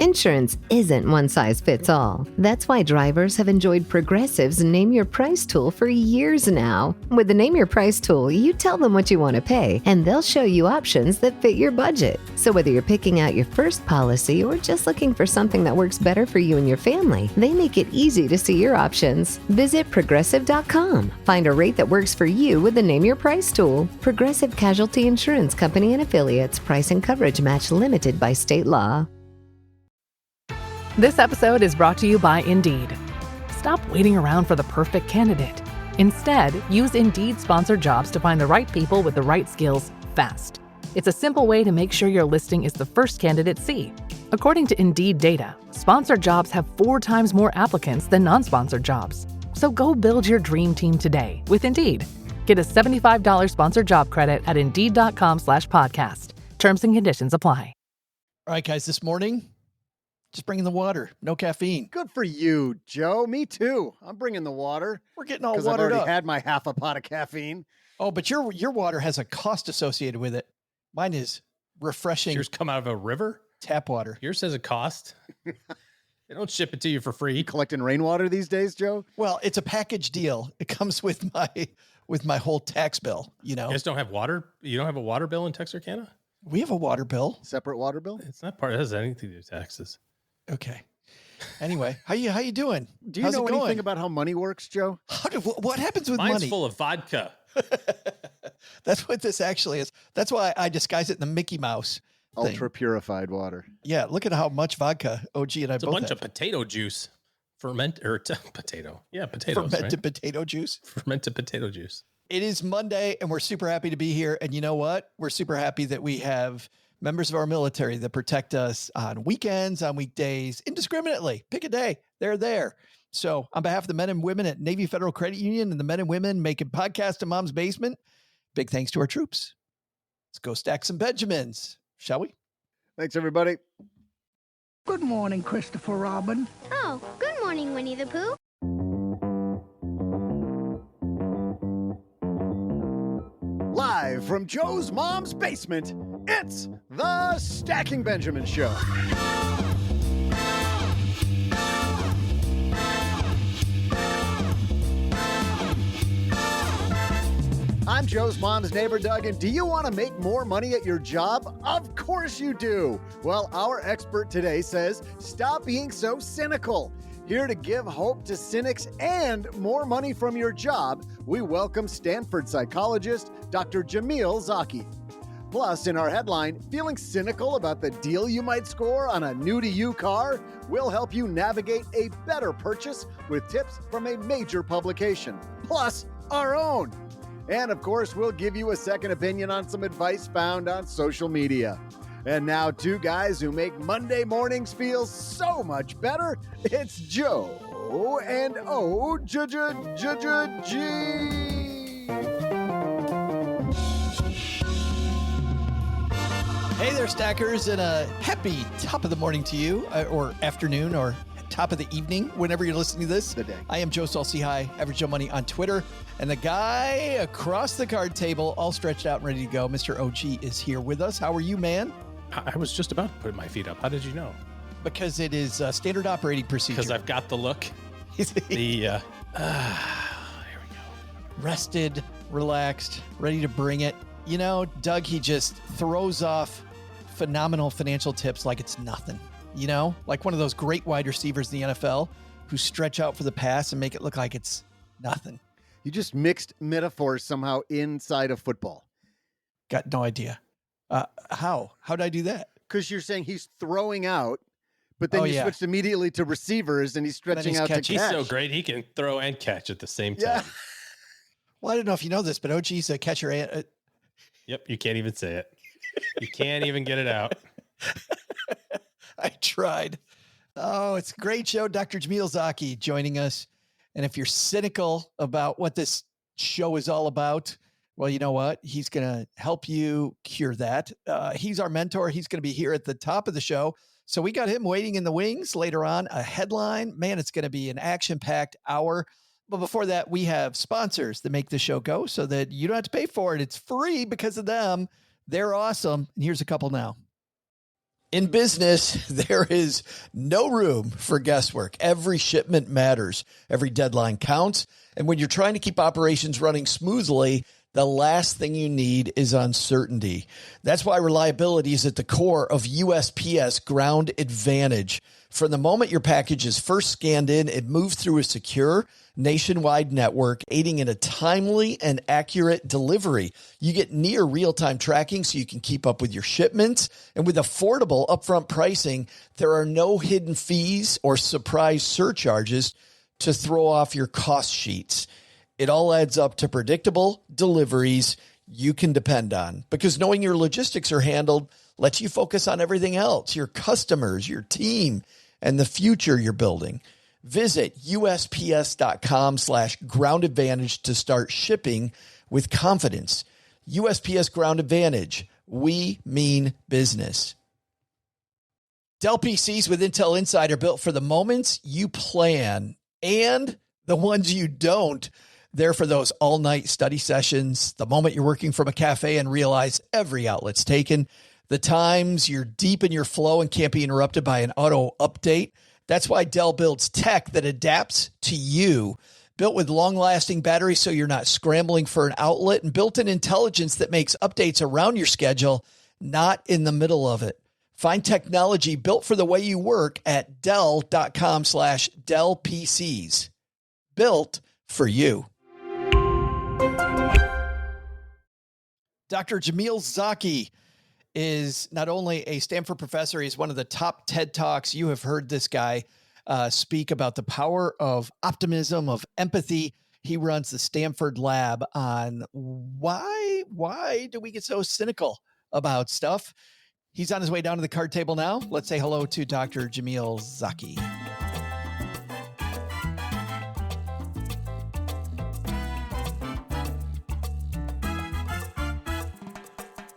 Insurance isn't one size fits all. That's why drivers have enjoyed Progressive's Name Your Price tool for years now. With the Name Your Price tool, you tell them what you want to pay, and they'll show you options that fit your budget. So whether you're picking out your first policy or just looking for something that works better for you and your family, they make it easy to see your options. Visit Progressive.com. Find a rate that works for you with the Name Your Price tool. Progressive Casualty Insurance Company and Affiliates. Price and coverage match limited by state law. This episode is brought to you by Indeed. Stop waiting around for the perfect candidate. Instead, use Indeed sponsored jobs to find the right people with the right skills fast. It's a simple way to make sure your listing is the first candidates see. According to Indeed data, sponsored jobs have 4 times more applicants than non-sponsored jobs. So go build your dream team today with Indeed. Get a $75 sponsored job credit at Indeed.com/podcast. Terms and conditions apply. All right, guys, this morning, just bringing the water, no caffeine. Good for you, Joe. Me too. I'm bringing the water. We're getting all I've watered already up. had my half a pot of caffeine. Oh, but your water has a cost associated with it. Mine is refreshing. Yours come out of a river? Tap water. Yours has a cost. They don't ship it to you for free. You collecting rainwater these days, Joe? Well, it's a package deal. It comes with my whole tax bill, you know. You guys don't have water? You don't have a water bill in Texarkana? We have a water bill. Separate water bill? It's not part. It has anything to do with taxes. Okay. Anyway, how you doing? Do you How's know it going? anything about how money works, Joe? What happens with Mine's money? full of vodka. That's what this actually is. That's why I disguise it in the Mickey Mouse thing. Ultra purified water. Yeah, look at how much vodka OG and I It's a both bunch have. of potato juice. Potato. Yeah, potatoes, Fermented right? potato juice. Fermented potato juice. It is Monday, and we're super happy to be here. And you know what? We're super happy that we have members of our military that protect us on weekends, on weekdays, indiscriminately. Pick a day. They're there. So on behalf of the men and women at Navy Federal Credit Union and the men and women making podcasts in Mom's Basement, big thanks to our troops. Let's go stack some Benjamins, shall we? Thanks, everybody. Good morning, Christopher Robin. Oh, good morning, Winnie the Pooh. Live from Joe's mom's basement, it's the Stacking Benjamin Show. I'm Joe's mom's neighbor, Doug, and do you want to make more money at your job? Of course you do. Well, our expert today says, stop being so cynical. Here to give hope to cynics and more money from your job, we welcome Stanford psychologist Dr. Jamil Zaki. Plus, in our headline, feeling cynical about the deal you might score on a new-to-you car? We'll help you navigate a better purchase with tips from a major publication. Plus, our own. And of course, we'll give you a second opinion on some advice found on social media. And now, 2 guys who make Monday mornings feel so much better. It's Joe and OG. Hey there, stackers, and a happy top of the morning to you, or afternoon, or top of the evening, whenever you're listening to this. The day. I am Joe Salcy High, Average Joe Money on Twitter, and the guy across the card table, all stretched out and ready to go, Mr. OG, is here with us. How are you, man? I was just about to put my feet up. How did you know? Because it is standard operating procedure. Because I've got the look. Here we go. Rested, relaxed, ready to bring it. You know, Doug, he just throws off phenomenal financial tips like it's nothing. You know, like one of those great wide receivers in the NFL who stretch out for the pass and make it look like it's nothing. You just mixed metaphors somehow inside of football. Got no idea. How? How'd I do that? Because you're saying he's throwing out, but then Oh, you yeah. switched immediately to receivers and he's stretching he's out catching. to He's catch. so great. He can throw and catch at the same time. Yeah. Well, I don't know if you know this, but OG's a catcher. Yep. You can't even say it. You can't even get it out. I tried. Oh, it's a great show. Dr. Jamil Zaki joining us. And if you're cynical about what this show is all about, well, you know what? He's going to help you cure that. He's our mentor. He's going to be here at the top of the show. So we got him waiting in the wings later on. A headline. Man, it's going to be an action-packed hour. But before that, we have sponsors that make the show go so that you don't have to pay for it. It's free because of them. They're awesome. And here's a couple now. In business, there is no room for guesswork. Every shipment matters. Every deadline counts. And when you're trying to keep operations running smoothly, the last thing you need is uncertainty. That's why reliability is at the core of USPS Ground Advantage. From the moment your package is first scanned in, it moves through a secure nationwide network, aiding in a timely and accurate delivery. You get near real-time tracking so you can keep up with your shipments. And with affordable upfront pricing, there are no hidden fees or surprise surcharges to throw off your cost sheets. It all adds up to predictable deliveries you can depend on, because knowing your logistics are handled lets you focus on everything else, your customers, your team, and the future you're building. Visit USPS.com/Ground Advantage to start shipping with confidence. USPS Ground Advantage. We mean business. Dell PCs with Intel Inside are built for the moments you plan and the ones you don't. They're for those all-night study sessions, the moment you're working from a cafe and realize every outlet's taken, the times you're deep in your flow and can't be interrupted by an auto update. That's why Dell builds tech that adapts to you. Built with long-lasting batteries so you're not scrambling for an outlet, and built-in intelligence that makes updates around your schedule, not in the middle of it. Find technology built for the way you work at Dell.com/Dell PCs. Built for you. Dr. Jamil Zaki is not only a Stanford professor, he's one of the top TED Talks. You have heard this guy speak about the power of optimism, of empathy. He runs the Stanford lab on why do we get so cynical about stuff? He's on his way down to the card table now. Let's say hello to Dr. Jamil Zaki.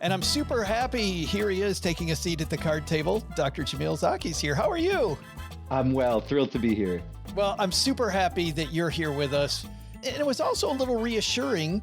And I'm super happy. Here he is taking a seat at the card table. Dr. Jamil Zaki's here. How are you? I'm well, thrilled to be here. Well, I'm super happy that you're here with us. And it was also a little reassuring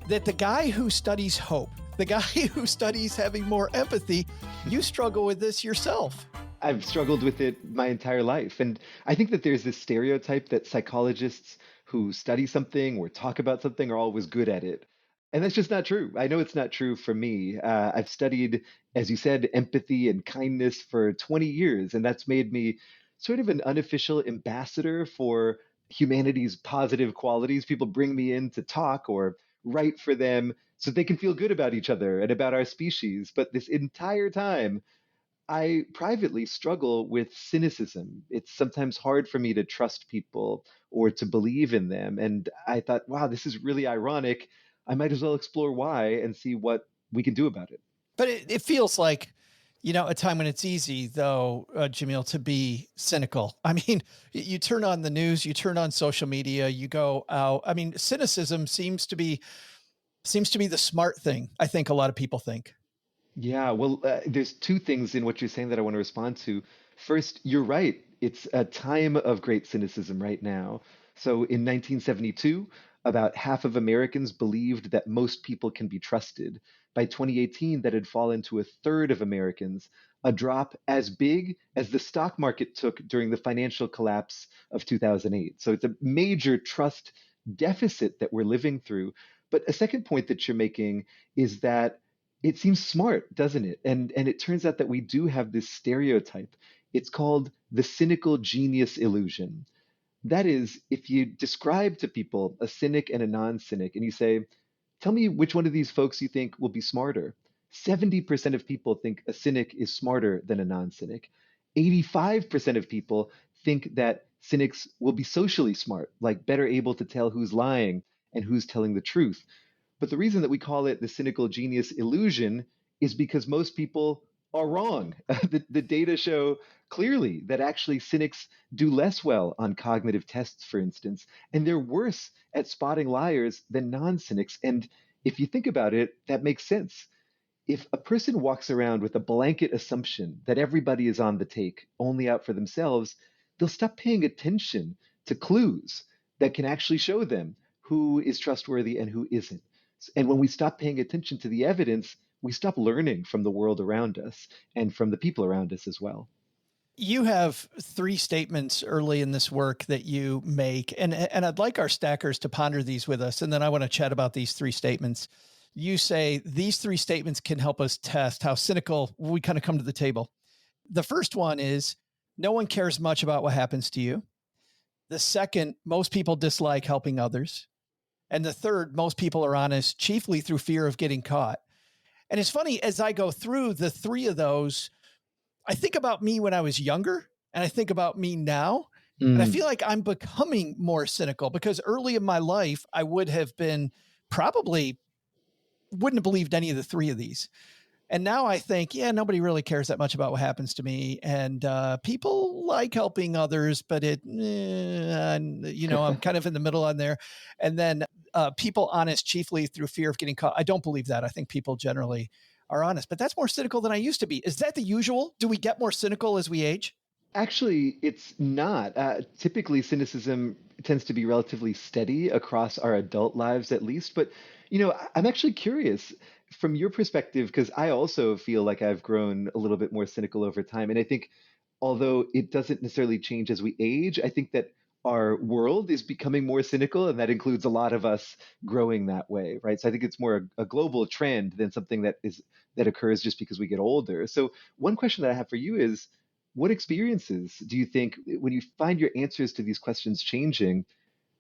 that the guy who studies hope, the guy who studies having more empathy, you struggle with this yourself. I've struggled with it my entire life. And I think that there's this stereotype that psychologists who study something or talk about something are always good at it. And that's just not true. I know it's not true for me. I've studied, as you said, empathy and kindness for 20 years, and that's made me sort of an unofficial ambassador for humanity's positive qualities. People bring me in to talk or write for them so they can feel good about each other and about our species. But this entire time, I privately struggle with cynicism. It's sometimes hard for me to trust people or to believe in them. And I thought, wow, this is really ironic. I might as well explore why and see what we can do about it. But it feels like, a time when it's easy, though, Jamil, to be cynical. I mean, you turn on the news, you turn on social media, you go out. I mean, cynicism seems to be the smart thing. I think a lot of people think. Yeah, well, there's two things in what you're saying that I want to respond to. First, you're right. It's a time of great cynicism right now. So in 1972, about half of Americans believed that most people can be trusted. By 2018, that had fallen to a third of Americans, a drop as big as the stock market took during the financial collapse of 2008. So it's a major trust deficit that we're living through. But a second point that you're making is that it seems smart, doesn't it? And it turns out that we do have this stereotype. It's called the cynical genius illusion. That is, if you describe to people a cynic and a non-cynic, and you say, tell me which one of these folks you think will be smarter. 70% of people think a cynic is smarter than a non-cynic. 85% of people think that cynics will be socially smart, like better able to tell who's lying and who's telling the truth. But the reason that we call it the cynical genius illusion is because most people are wrong. The data show clearly that actually cynics do less well on cognitive tests, for instance, and they're worse at spotting liars than non-cynics. And if you think about it, that makes sense. If a person walks around with a blanket assumption that everybody is on the take, only out for themselves, they'll stop paying attention to clues that can actually show them who is trustworthy and who isn't. And when we stop paying attention to the evidence, we stop learning from the world around us and from the people around us as well. You have three statements early in this work that you make, and I'd like our stackers to ponder these with us, and then I want to chat about these three statements. You say these three statements can help us test how cynical we kind of come to the table. The first one is no one cares much about what happens to you. The second, most people dislike helping others. And the third, most people are honest, chiefly through fear of getting caught. And it's funny, as I go through the three of those, I think about me when I was younger and I think about me now. And I feel like I'm becoming more cynical because early in my life, I would have been probably wouldn't have believed any of the three of these. And now I think, yeah, nobody really cares that much about what happens to me. And people like helping others, but I'm kind of in the middle on there. And then people honest chiefly through fear of getting caught. I don't believe that. I think people generally are honest, but that's more cynical than I used to be. Is that the usual? Do we get more cynical as we age? Actually, it's not. Typically, cynicism tends to be relatively steady across our adult lives, at least. But, I'm actually curious from your perspective, because I also feel like I've grown a little bit more cynical over time. And I think, although it doesn't necessarily change as we age, I think that our world is becoming more cynical, and that includes a lot of us growing that way, right? So I think it's more a global trend than something that occurs just because we get older. So one question that I have for you is, what experiences do you think, when you find your answers to these questions changing,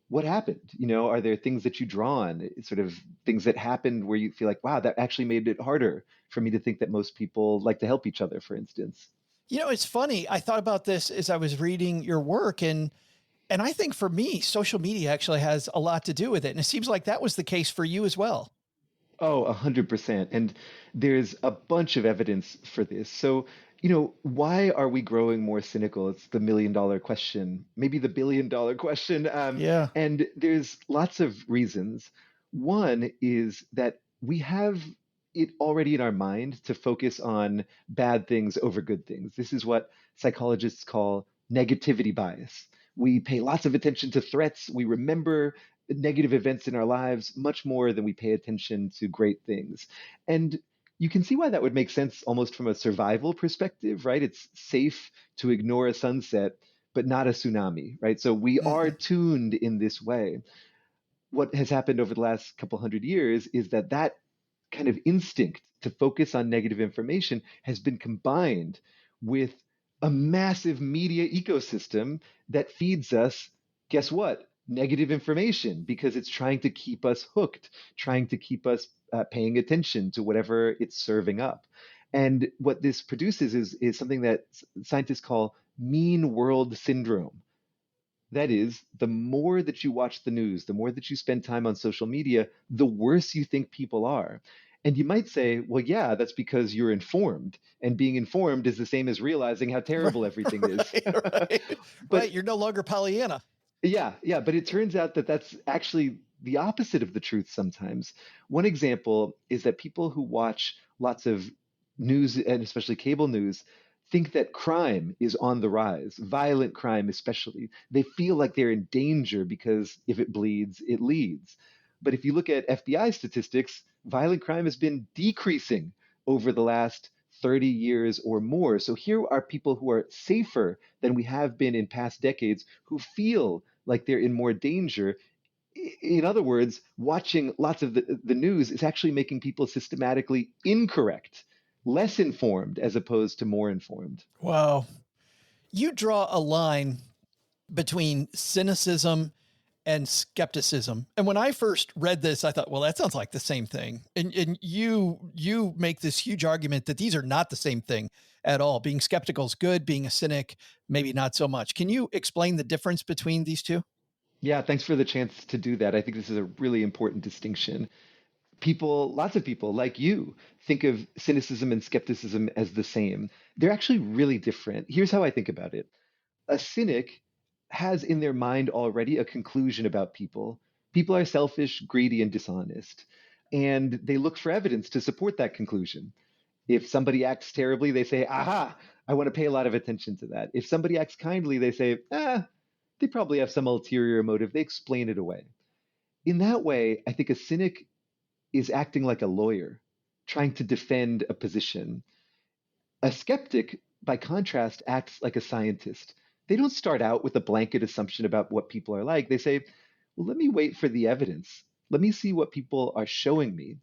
what happened? Are there things that you draw on, sort of things that happened where you feel like, wow, that actually made it harder for me to think that most people like to help each other, for instance? It's funny. I thought about this as I was reading your work, and I think for me, social media actually has a lot to do with it. And it seems like that was the case for you as well. Oh, 100%. And there's a bunch of evidence for this. So, why are we growing more cynical? It's the $1 million question, maybe the $1 billion question. Yeah. And there's lots of reasons. One is that we have it already in our mind to focus on bad things over good things. This is what psychologists call negativity bias. We pay lots of attention to threats. We remember negative events in our lives much more than we pay attention to great things. And you can see why that would make sense almost from a survival perspective, right? It's safe to ignore a sunset, but not a tsunami, right? So we are tuned in this way. What has happened over the last couple hundred years is that kind of instinct to focus on negative information has been combined with a massive media ecosystem that feeds us, guess what? Negative information, because it's trying to keep us hooked, trying to keep us paying attention to whatever it's serving up. And what this produces is something that scientists call mean world syndrome. That is, the more that you watch the news, the more that you spend time on social media, the worse you think people are. And you might say, well, yeah, that's because you're informed. And being informed is the same as realizing how terrible everything is. Right. But Right. You're no longer Pollyanna. yeah, but it turns out that that's actually the opposite of the truth sometimes. One example is that people who watch lots of news, and especially cable news, think that crime is on the rise, violent crime especially. They feel like they're in danger because if it bleeds, it leads. But if you look at FBI statistics, violent crime has been decreasing over the last 30 years or more. So here are people who are safer than we have been in past decades, who feel like they're in more danger. In other words, watching lots of the news is actually making people systematically incorrect, less informed as opposed to more informed. Wow. You draw a line between cynicism and skepticism. And when I first read this, I thought, well, that sounds like the same thing. And you make this huge argument that these are not the same thing at all. Being skeptical is good, being a cynic, maybe not so much. Can you explain the difference between these two? Yeah, thanks for the chance to do that. I think this is a really important distinction. Lots of people like you, think of cynicism and skepticism as the same. They're actually really different. Here's how I think about it. A cynic has in their mind already a conclusion about people. People are selfish, greedy, and dishonest. And they look for evidence to support that conclusion. If somebody acts terribly, they say, aha, I want to pay a lot of attention to that. If somebody acts kindly, they say, they probably have some ulterior motive. They explain it away. In that way, I think a cynic is acting like a lawyer. trying to defend a position. A skeptic, by contrast, acts like a scientist. They don't start out with a blanket assumption about what people are like. They say, well, let me wait for the evidence. Let me see what people are showing me.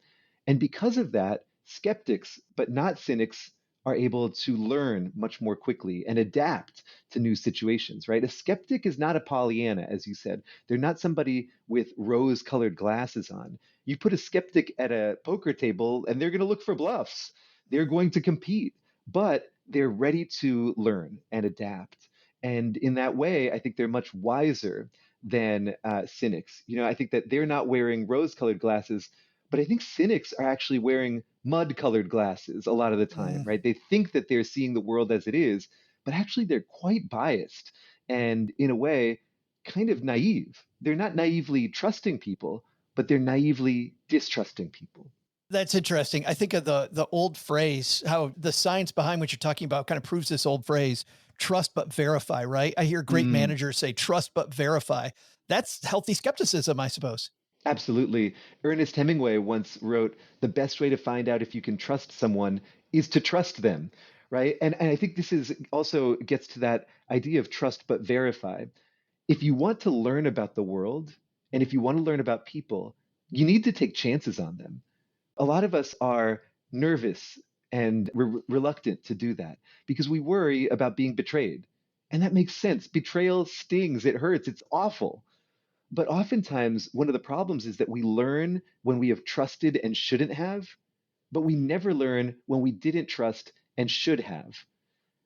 And because of that, skeptics, but not cynics, are able to learn much more quickly and adapt to new situations, right? A skeptic is not a Pollyanna, as you said. They're not somebody with rose colored glasses on. You put a skeptic at a poker table and they're going to look for bluffs. They're going to compete, but they're ready to learn and adapt. And in that way, I think they're much wiser than cynics. I think that they're not wearing rose colored glasses, but I think cynics are actually wearing mud colored glasses a lot of the time, Mm. right? They think that they're seeing the world as it is, but actually they're quite biased and, in a way, kind of naive. They're not naively trusting people, but they're naively distrusting people. That's interesting. I think of the old phrase, how the science behind what you're talking about kind of proves this old phrase, trust but verify, right? I hear great Mm. managers say trust but verify. That's healthy skepticism, I suppose. Absolutely. Ernest Hemingway once wrote, the best way to find out if you can trust someone is to trust them, right? And I think this is also gets to that idea of trust but verify. If you want to learn about the world and if you want to learn about people, you need to take chances on them. A lot of us are nervous and reluctant to do that because we worry about being betrayed. And that makes sense. Betrayal stings, it hurts, it's awful. But oftentimes, one of the problems is that we learn when we have trusted and shouldn't have, but we never learn when we didn't trust and should have.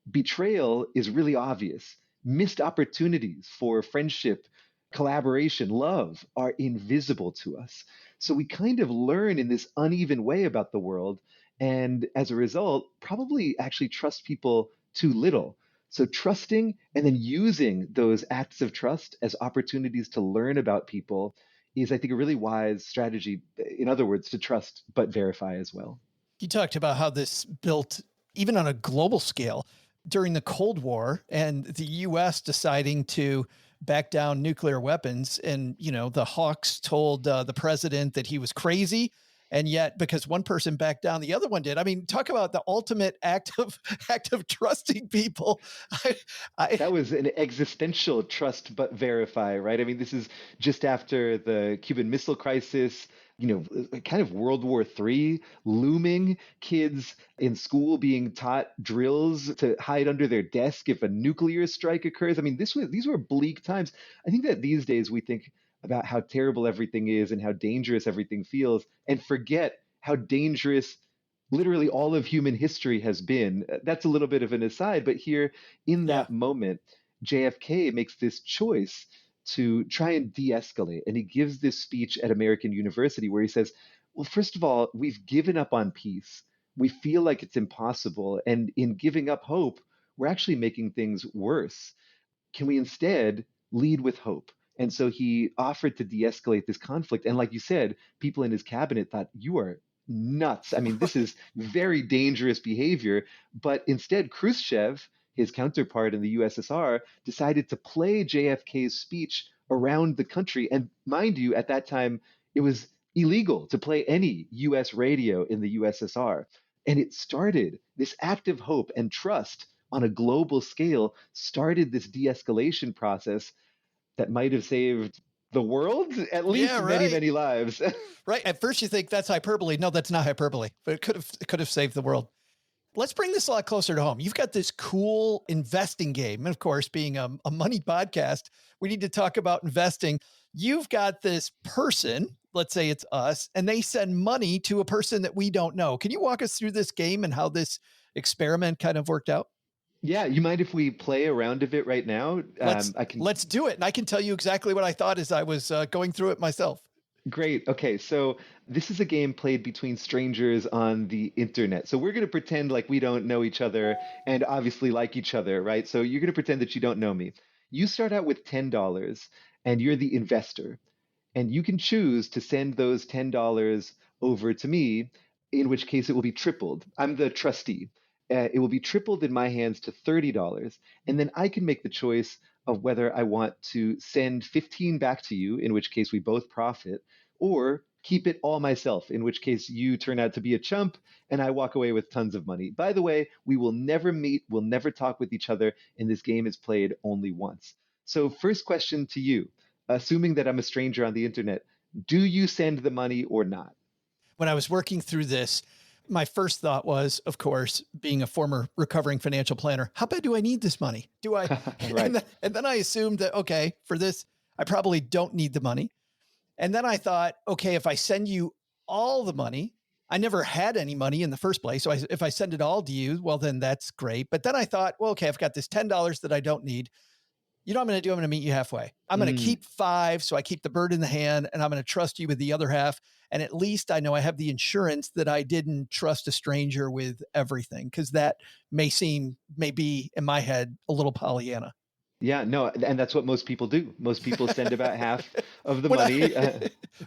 Betrayal is really obvious. Missed opportunities for friendship, collaboration, love are invisible to us. So we kind of learn in this uneven way about the world. And as a result, probably actually trust people too little. So trusting and then using those acts of trust as opportunities to learn about people is, I think, a really wise strategy. In other words, to trust but verify as well. You talked about how this built even on a global scale during the Cold War and the US deciding to back down nuclear weapons. And, the hawks told the president that he was crazy. And yet, because one person backed down, the other one did. I mean, talk about the ultimate act of trusting people. That was an existential trust but verify, right? I mean, this is just after the Cuban Missile Crisis, kind of World War III looming, kids in school being taught drills to hide under their desk if a nuclear strike occurs. I mean, these were bleak times. I think that these days we think about how terrible everything is and how dangerous everything feels and forget how dangerous literally all of human history has been. That's a little bit of an aside, but here in Yeah. that moment, JFK makes this choice to try and de escalate. And he gives this speech at American University where he says, well, first of all, we've given up on peace. We feel like it's impossible. And in giving up hope, we're actually making things worse. Can we instead lead with hope? And so he offered to de escalate this conflict. And like you said, people in his cabinet thought, you are nuts. I mean, this is very dangerous behavior. But instead, Khrushchev, his counterpart in the USSR, decided to play JFK's speech around the country. And mind you, at that time, it was illegal to play any US radio in the USSR. And it started this act of hope and trust on a global scale, started this de escalation process that might have saved the world, at least Yeah, many, right. many lives. Right. At first you think that's hyperbole. No, that's not hyperbole, but it could have saved the world. Let's bring this a lot closer to home. You've got this cool investing game. And of course, being a money podcast, we need to talk about investing. You've got this person, let's say it's us, and they send money to a person that we don't know. Can you walk us through this game and how this experiment kind of worked out? Yeah, you mind if we play a round of it right now? Let's do it. And I can tell you exactly what I thought as I was going through it myself. Great. Okay, so this is a game played between strangers on the internet. So we're going to pretend like we don't know each other and obviously like each other, right? So you're going to pretend that you don't know me. You start out with $10 and you're the investor. And you can choose to send those $10 over to me, in which case it will be tripled. I'm the trustee. It will be tripled in my hands to $30. And then I can make the choice of whether I want to send 15 back to you, in which case we both profit, or keep it all myself, in which case you turn out to be a chump and I walk away with tons of money. By the way, we will never meet, we'll never talk with each other, and this game is played only once. So, first question to you, assuming that I'm a stranger on the internet, do you send the money or not? When I was working through this, my first thought was, of course, being a former recovering financial planner, how bad do I need this money? Do I? Right. And then I assumed that, okay, for this, I probably don't need the money. And then I thought, okay, if I send you all the money, I never had any money in the first place. So if I send it all to you, well, then that's great. But then I thought, well, okay, I've got this $10 that I don't need. You know what I'm going to do? I'm going to meet you halfway. I'm going to keep 5. So I keep the bird in the hand, and I'm going to trust you with the other half. And at least I know I have the insurance that I didn't trust a stranger with everything. Cause that may be in my head a little Pollyanna. Yeah, no, and that's what most people do. Most people send about half of the When money.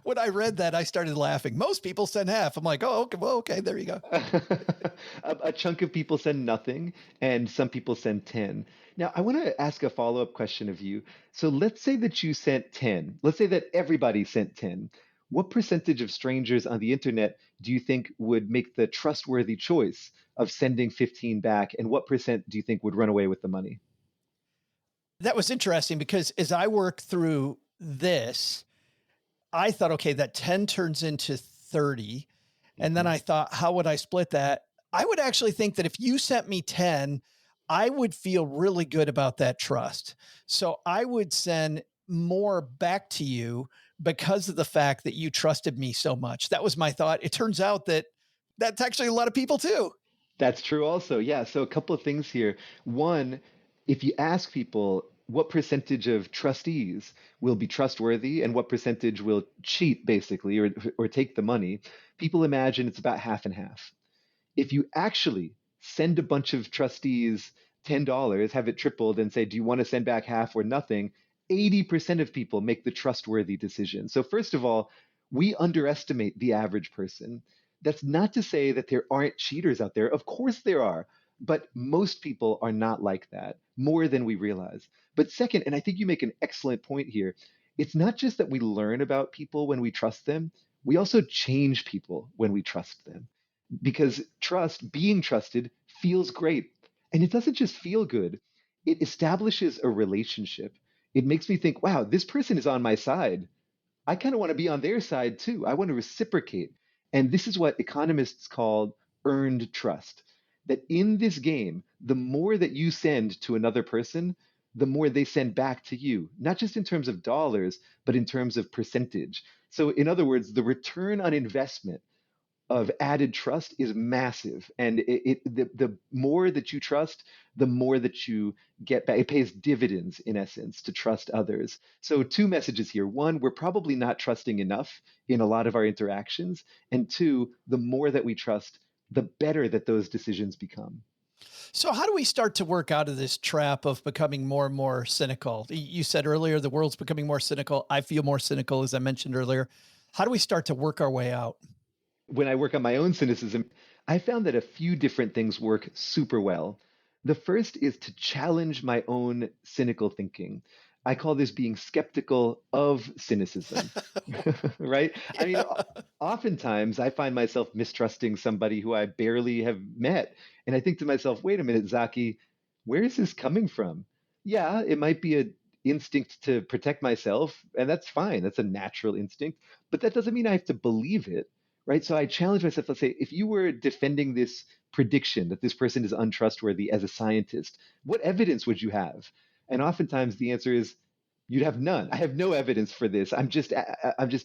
when I read that, I started laughing. Most people send half. I'm like, oh, okay, well, okay, there you go. A chunk of people send nothing, and some people send 10. Now, I want to ask a follow-up question of you. So let's say that you sent 10. Let's say that everybody sent 10. What percentage of strangers on the internet do you think would make the trustworthy choice of sending 15 back, and what percent do you think would run away with the money? That was interesting because as I work through this, I thought, okay, that 10 turns into 30. And then I thought, how would I split that? I would actually think that if you sent me 10, I would feel really good about that trust. So I would send more back to you because of the fact that you trusted me so much. That was my thought. It turns out that that's actually a lot of people too. That's true also. Yeah. So a couple of things here. One, if you ask people what percentage of trustees will be trustworthy and what percentage will cheat, basically, or take the money, people imagine it's about half and half. If you actually send a bunch of trustees $10, have it tripled, and say, do you want to send back half or nothing? 80% of people make the trustworthy decision. So, first of all, we underestimate the average person. That's not to say that there aren't cheaters out there. Of course there are. But most people are not like that, more than we realize. But second, and I think you make an excellent point here, it's not just that we learn about people when we trust them, we also change people when we trust them because trust, being trusted, feels great. And it doesn't just feel good, it establishes a relationship. It makes me think, wow, this person is on my side. I kind of want to be on their side too. I want to reciprocate. And this is what economists call earned trust. That in this game, the more that you send to another person, the more they send back to you, not just in terms of dollars, but in terms of percentage. So, in other words, the return on investment of added trust is massive. And the more that you trust, the more that you get back. It pays dividends, in essence, to trust others. So, two messages here. One, we're probably not trusting enough in a lot of our interactions. And two, the more that we trust, the better that those decisions become. So how do we start to work out of this trap of becoming more and more cynical? You said earlier, the world's becoming more cynical. I feel more cynical, as I mentioned earlier. How do we start to work our way out? When I work on my own cynicism, I found that a few different things work super well. The first is to challenge my own cynical thinking. I call this being skeptical of cynicism, right? I mean, oftentimes I find myself mistrusting somebody who I barely have met. And I think to myself, wait a minute, Zaki, where is this coming from? Yeah, it might be an instinct to protect myself, and that's fine. That's a natural instinct, but that doesn't mean I have to believe it, right? So I challenge myself. Let's say, if you were defending this prediction that this person is untrustworthy as a scientist, what evidence would you have? And oftentimes the answer is you'd have none. I have no evidence for this. I'm just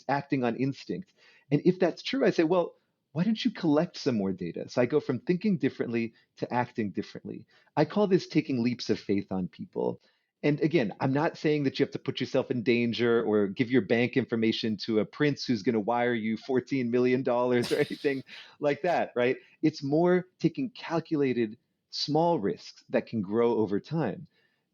acting on instinct. And if that's true, I say, well, why don't you collect some more data? So I go from thinking differently to acting differently. I call this taking leaps of faith on people. And again, I'm not saying that you have to put yourself in danger or give your bank information to a prince who's going to wire you $14 million or anything like that, right? It's more taking calculated small risks that can grow over time.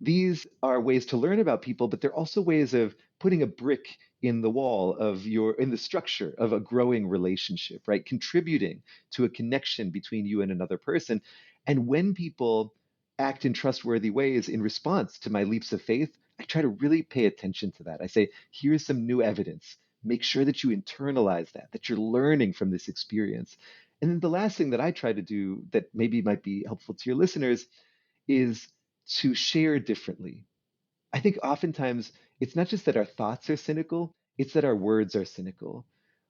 These are ways to learn about people, but they're also ways of putting a brick in the wall of in the structure of a growing relationship, right? Contributing to a connection between you and another person. And when people act in trustworthy ways in response to my leaps of faith, I try to really pay attention to that. I say, here's some new evidence. make sure that you internalize that you're learning from this experience. And then the last thing that I try to do that maybe might be helpful to your listeners is to share differently. I think oftentimes it's not just that our thoughts are cynical, it's that our words are cynical.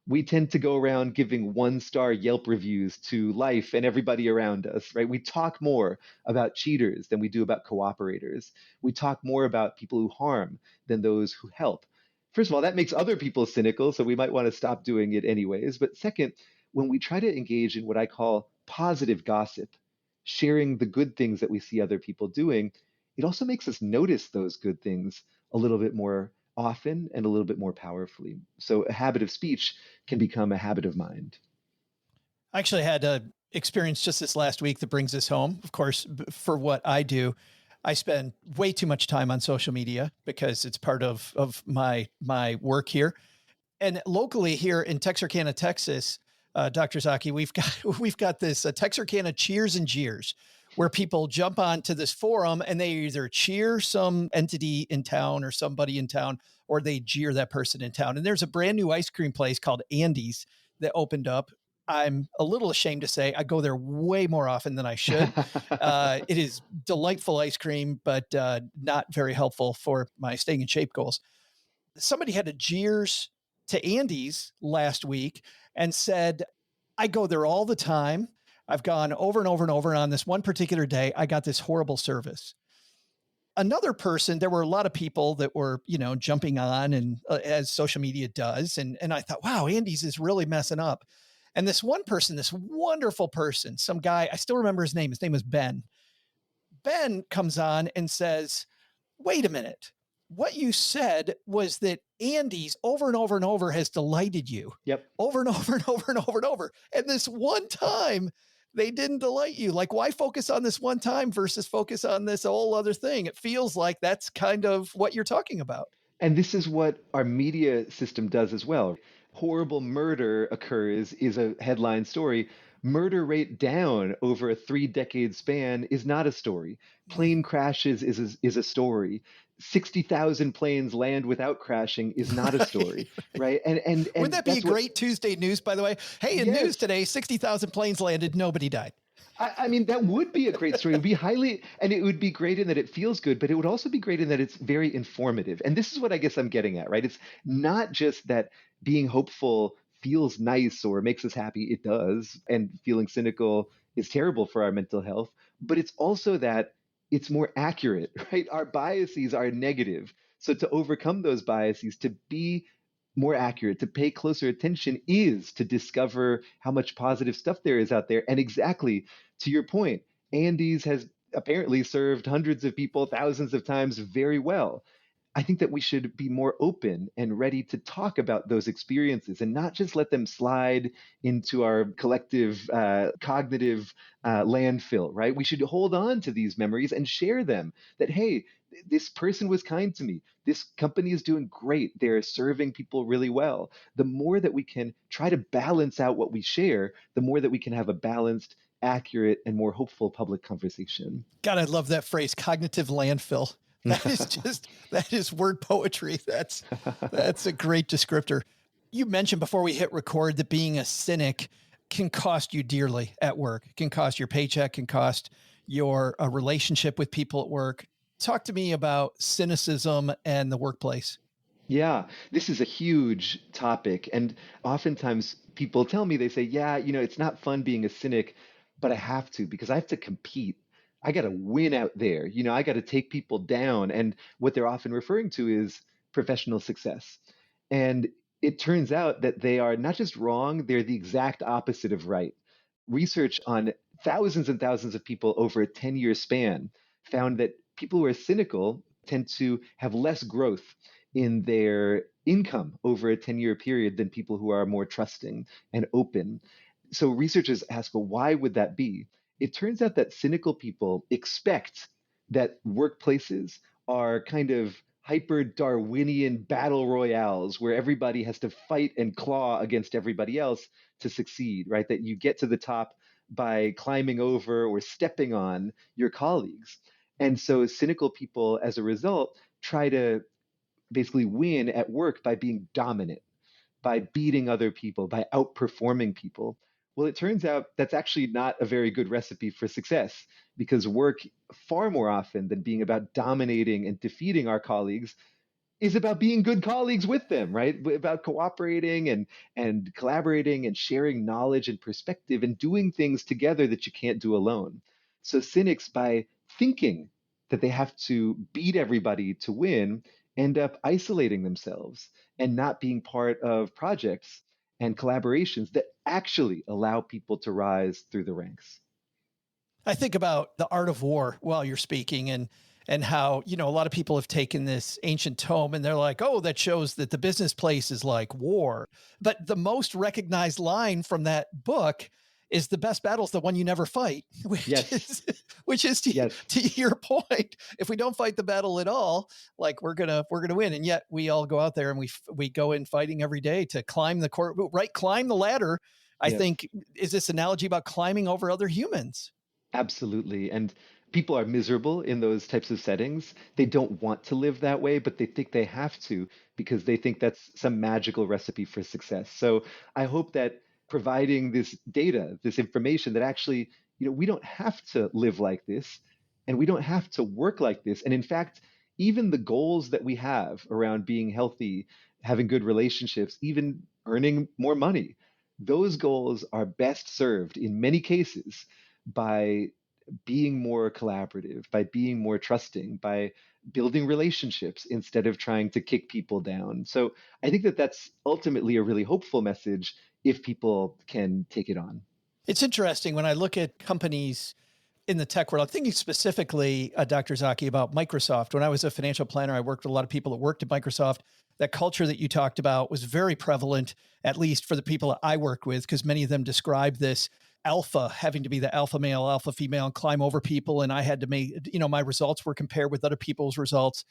We tend to go around giving one-star Yelp reviews to life and everybody around us, right? We talk more about cheaters than we do about cooperators. We talk more about people who harm than those who help. First of all, that makes other people cynical, so we might want to stop doing it anyways. But second, when we try to engage in what I call positive gossip, sharing the good things that we see other people doing, it also makes us notice those good things a little bit more often and a little bit more powerfully. So a habit of speech can become a habit of mind. I actually had a experience just this last week that brings this home. Of course, for what I do, I spend way too much time on social media because it's part of my work here. And locally here in Texarkana, Texas, Dr. Zaki, we've got this Texarkana Cheers and Jeers, where people jump onto this forum and they either cheer some entity in town or somebody in town, or they jeer that person in town. And there's a brand new ice cream place called Andy's that opened up. I'm a little ashamed to say I go there way more often than I should. It is delightful ice cream, but not very helpful for my staying in shape goals. Somebody had a jeers to Andy's last week and said, I go there all the time. I've gone over and over and over. And on this one particular day, I got this horrible service. Another person, there were a lot of people that were, jumping on and as social media does. And I thought, wow, Andy's is really messing up. And this one person, this wonderful person, some guy, I still remember his name. His name was Ben. Ben comes on and says, wait a minute. What you said was that Andy's over and over and over has delighted you. Yep. Over and over and over and over and over. And this one time they didn't delight you. Like, why focus on this one time versus focus on this whole other thing? It feels like that's kind of what you're talking about. And this is what our media system does as well. Horrible murder occurs is a headline story. Murder rate down over a 3-decade span is not a story. Plane crashes is a story. 60,000 planes land without crashing is not a story, right? And would that be a great Tuesday news, by the way? Hey, in news today, 60,000 planes landed, nobody died. I mean, that would be a great story. It would be and it would be great in that it feels good, but it would also be great in that it's very informative. And this is what I guess I'm getting at, right? It's not just that being hopeful feels nice or makes us happy. It does. And feeling cynical is terrible for our mental health, but it's also that it's more accurate, right? Our biases are negative. So to overcome those biases, to be more accurate, to pay closer attention is to discover how much positive stuff there is out there. And exactly to your point, Andy's has apparently served hundreds of people thousands of times very well. I think that we should be more open and ready to talk about those experiences and not just let them slide into our collective cognitive landfill, right? We should hold on to these memories and share them that, hey, this person was kind to me. This company is doing great. They're serving people really well. The more that we can try to balance out what we share, the more that we can have a balanced, accurate, and more hopeful public conversation. God, I love that phrase, cognitive landfill. That is word poetry. That's a great descriptor. You mentioned before we hit record that being a cynic can cost you dearly at work. It can cost your paycheck, can cost your relationship with people at work. Talk to me about cynicism and the workplace. Yeah, this is a huge topic. And oftentimes people tell me, they say, yeah, it's not fun being a cynic, but I have to because I have to compete. I got to win out there. I got to take people down. And what they're often referring to is professional success. And it turns out that they are not just wrong, they're the exact opposite of right. Research on thousands and thousands of people over a 10-year span found that people who are cynical tend to have less growth in their income over a 10-year period than people who are more trusting and open. So researchers ask, well, why would that be? It turns out that cynical people expect that workplaces are kind of hyper Darwinian battle royales where everybody has to fight and claw against everybody else to succeed, right? That you get to the top by climbing over or stepping on your colleagues. And so cynical people, as a result, try to basically win at work by being dominant. by beating other people, by outperforming people. Well, it turns out that's actually not a very good recipe for success because work, far more often than being about dominating and defeating our colleagues, is about being good colleagues with them, right? About cooperating and collaborating and sharing knowledge and perspective and doing things together that you can't do alone. So cynics, by thinking that they have to beat everybody to win, end up isolating themselves and not being part of projects and collaborations that actually allow people to rise through the ranks. I think about the art of war while you're speaking, and how, a lot of people have taken this ancient tome and they're like, oh, that shows that the business place is like war. But the most recognized line from that book is the best battle is the one you never fight, which is to your point. If we don't fight the battle at all, like we're gonna win. And yet we all go out there and we go in fighting every day to climb the ladder. I think is this analogy about climbing over other humans. Absolutely. And people are miserable in those types of settings. They don't want to live that way, but they think they have to because they think that's some magical recipe for success. So I hope that providing this data, this information that actually, we don't have to live like this and we don't have to work like this. And in fact, even the goals that we have around being healthy, having good relationships, even earning more money, those goals are best served in many cases by being more collaborative, by being more trusting, by building relationships instead of trying to kick people down. So I think that that's ultimately a really hopeful message if people can take it on. It's interesting when I look at companies in the tech world. I'm thinking specifically, Dr. Zaki, about Microsoft. When I was a financial planner, I worked with a lot of people that worked at Microsoft. That culture that you talked about was very prevalent, at least for the people that I worked with, because many of them described this alpha, having to be the alpha male, alpha female, and climb over people. And I had to make, my results were compared with other people's results.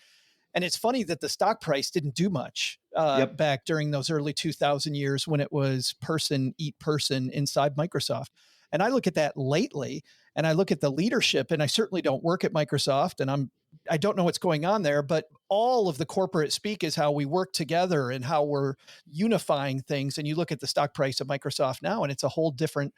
And it's funny that the stock price didn't do much back during those early 2000 years when it was person eat person inside Microsoft. And I look at that lately and I look at the leadership, and I certainly don't work at Microsoft and I don't know what's going on there, but all of the corporate speak is how we work together and how we're unifying things. And you look at the stock price of Microsoft now, and it's a whole different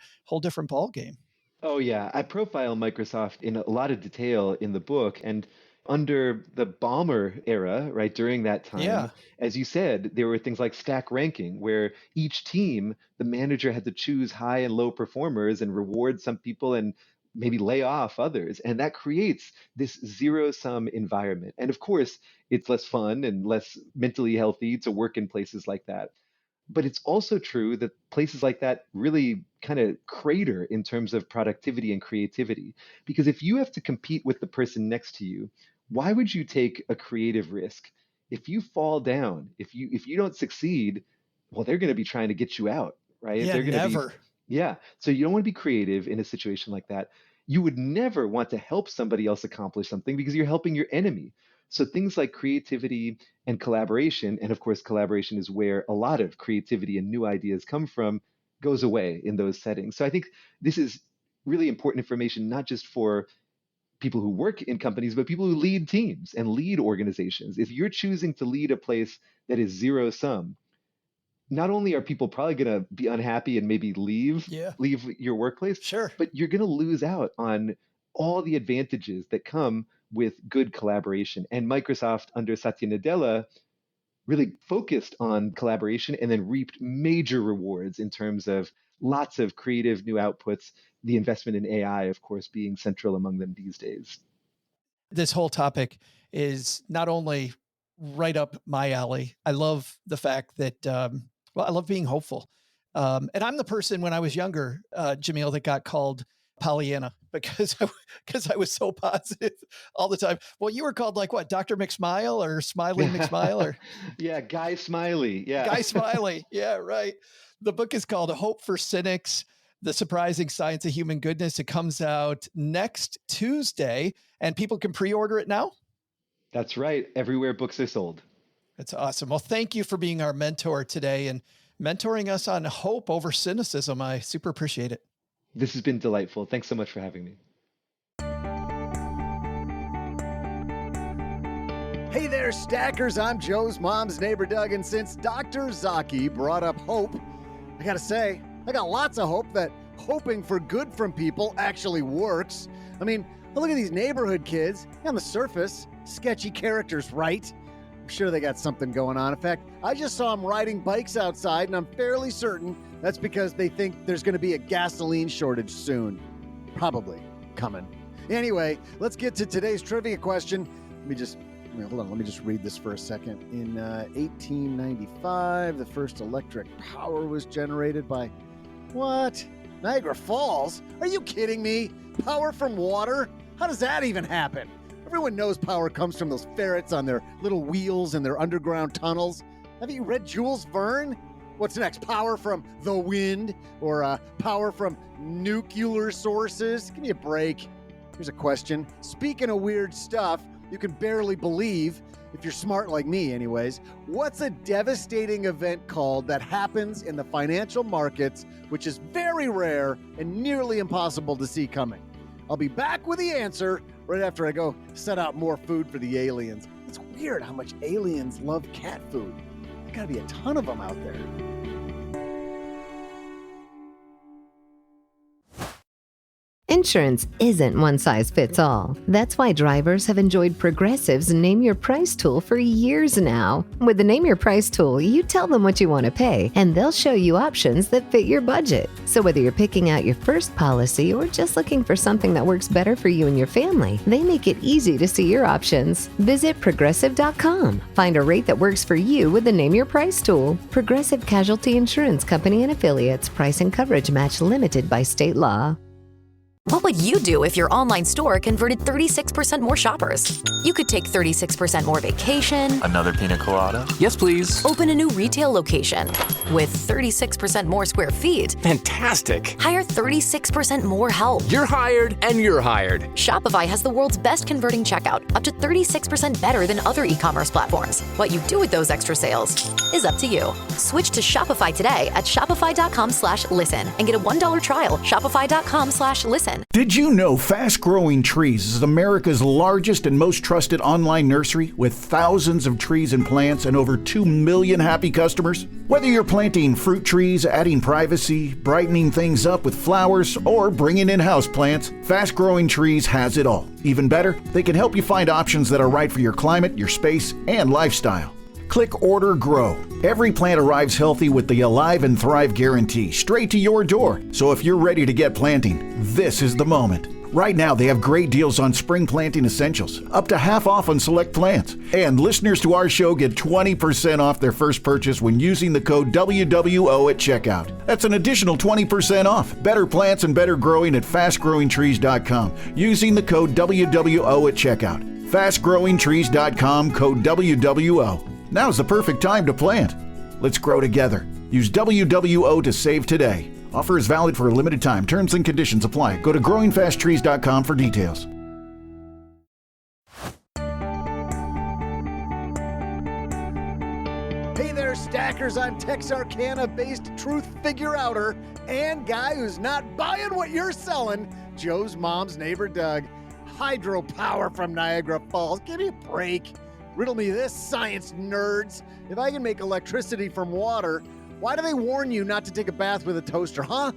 ball game. Oh yeah, I profile Microsoft in a lot of detail in the book, and under the Balmer era, right, during that time, as you said, there were things like stack ranking, where each team, the manager had to choose high and low performers and reward some people and maybe lay off others. And that creates this zero-sum environment. And of course, it's less fun and less mentally healthy to work in places like that. But it's also true that places like that really kind of crater in terms of productivity and creativity. Because if you have to compete with the person next to you, why would you take a creative risk? If you fall down, if you don't succeed, well, they're going to be trying to get you out, right? Yeah, they're going never. to be, So you don't want to be creative in a situation like that. You would never want to help somebody else accomplish something because you're helping your enemy. So things like creativity and collaboration, and of course, collaboration is where a lot of creativity and new ideas come from, goes away in those settings. So I think this is really important information, not just for people who work in companies, but people who lead teams and lead organizations. If you're choosing to lead a place that is zero sum, not only are people probably going to be unhappy and maybe leave your workplace, but you're going to lose out on all the advantages that come with good collaboration. And Microsoft under Satya Nadella really focused on collaboration and then reaped major rewards in terms of lots of creative new outputs, the investment in AI, of course, being central among them these days. This whole topic is not only right up my alley. I love the fact that, I love being hopeful. And I'm the person when I was younger, Jamil, that got called Pollyanna because I was so positive all the time. Well, you were called like what, Dr. McSmile or Smiley McSmile or Guy Smiley. Guy Smiley. Yeah, right. The book is called Hope for Cynics: The Surprising Science of Human Goodness. It comes out next Tuesday and people can pre-order it now. That's right. Everywhere books are sold. That's awesome. Well, thank you for being our mentor today and mentoring us on hope over cynicism. I super appreciate it. This has been delightful. Thanks so much for having me. Hey there, stackers. I'm Joe's mom's neighbor, Doug, and since Dr. Zaki brought up hope, I gotta say, I got lots of hope that hoping for good from people actually works. I mean, look at these neighborhood kids. On the surface, sketchy characters, right? I'm sure they got something going on. In fact, I just saw them riding bikes outside, and I'm fairly certain that's because they think there's going to be a gasoline shortage soon. Probably coming. Anyway, let's get to today's trivia question. Hold on, let me just read this for a second. In 1895, the first electric power was generated by what? Niagara Falls? Are you kidding me? Power from water? How does that even happen? Everyone knows power comes from those ferrets on their little wheels in their underground tunnels. Have you read Jules Verne? What's next? Power from the wind? Or power from nuclear sources? Give me a break. Here's a question. Speaking of weird stuff you can barely believe, if you're smart like me anyways, what's a devastating event called that happens in the financial markets, which is very rare and nearly impossible to see coming? I'll be back with the answer right after I go set out more food for the aliens. It's weird how much aliens love cat food. There's gotta be a ton of them out there. Insurance isn't one size fits all. That's why drivers have enjoyed Progressive's Name Your Price tool for years now. With the Name Your Price tool, you tell them what you want to pay, and they'll show you options that fit your budget. So whether you're picking out your first policy or just looking for something that works better for you and your family, they make it easy to see your options. Visit Progressive.com. Find a rate that works for you with the Name Your Price tool. Progressive Casualty Insurance Company and Affiliates. Price and coverage match limited by state law. What would you do if your online store converted 36% more shoppers? You could take 36% more vacation. Another pina colada? Yes, please. Open a new retail location with 36% more square feet. Fantastic. Hire 36% more help. You're hired and you're hired. Shopify has the world's best converting checkout, up to 36% better than other e-commerce platforms. What you do with those extra sales is up to you. Switch to Shopify today at shopify.com/listen and get a $1 trial. Shopify.com/listen. Did you know Fast Growing Trees is America's largest and most trusted online nursery with thousands of trees and plants and over 2 million happy customers? Whether you're planting fruit trees, adding privacy, brightening things up with flowers, or bringing in houseplants, Fast Growing Trees has it all. Even better, they can help you find options that are right for your climate, your space, and lifestyle. Click Order Grow. Every plant arrives healthy with the Alive and Thrive guarantee straight to your door. So if you're ready to get planting, this is the moment. Right now, they have great deals on spring planting essentials, up to half off on select plants. And listeners to our show get 20% off their first purchase when using the code WWO at checkout. That's an additional 20% off. Better plants and better growing at fastgrowingtrees.com using the code WWO at checkout. Fastgrowingtrees.com, code WWO. Now's the perfect time to plant. Let's grow together. Use WWO to save today. Offer is valid for a limited time. Terms and conditions apply. Go to growingfasttrees.com for details. Hey there, stackers. I'm Texarkana-based truth figure-outer and guy who's not buying what you're selling, Joe's mom's neighbor, Doug. Hydropower from Niagara Falls. Give me a break. Riddle me this, science nerds. If I can make electricity from water, why do they warn you not to take a bath with a toaster, huh?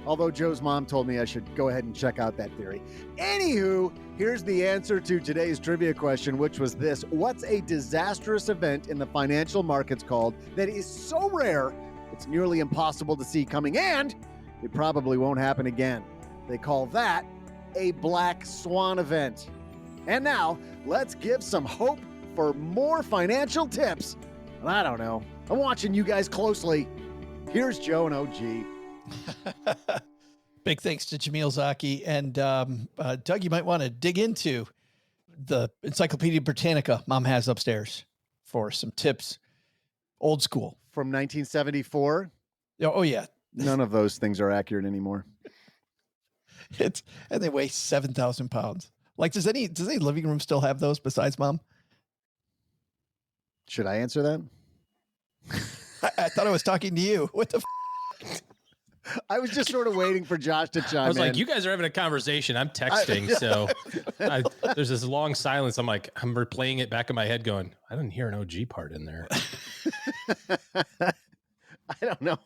Although Joe's mom told me I should go ahead and check out that theory. Anywho, here's the answer to today's trivia question, which was this. What's a disastrous event in the financial markets called that is so rare it's nearly impossible to see coming, and it probably won't happen again? They call that a black swan event. And now, let's give some hope for more financial tips. And I don't know. I'm watching you guys closely. Here's Joe and OG. Big thanks to Jamil Zaki. And Doug, you might want to dig into the Encyclopedia Britannica Mom has upstairs for some tips. Old school. From 1974? Oh, yeah. None of those things are accurate anymore. And they weigh 7,000 pounds. Like, does any living room still have those besides Mom? Should I answer that? I thought I was talking to you. What the I was just sort of waiting for Josh to chime in. I was like, you guys are having a conversation. I'm texting. There's this long silence. I'm like, I'm replaying it back in my head going, I didn't hear an OG part in there. I don't know.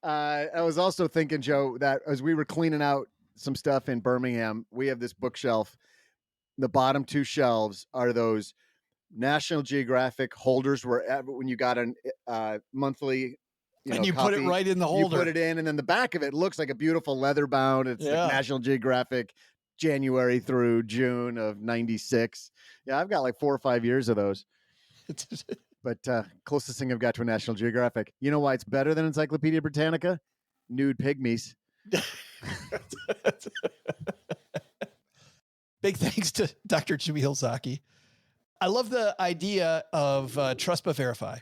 I was also thinking, Joe, that as we were cleaning out some stuff in Birmingham, we have this bookshelf. The bottom two shelves are those National Geographic holders where when you got a monthly, you copy, put it right in the holder. You put it in, and then the back of it looks like a beautiful leather bound. It's like National Geographic, January through June of '96. Yeah, I've got like 4 or 5 years of those. But closest thing I've got to a National Geographic. You know why it's better than Encyclopedia Britannica? Nude pygmies. Big thanks to Dr. Jamil Zaki. I love the idea of trust but verify.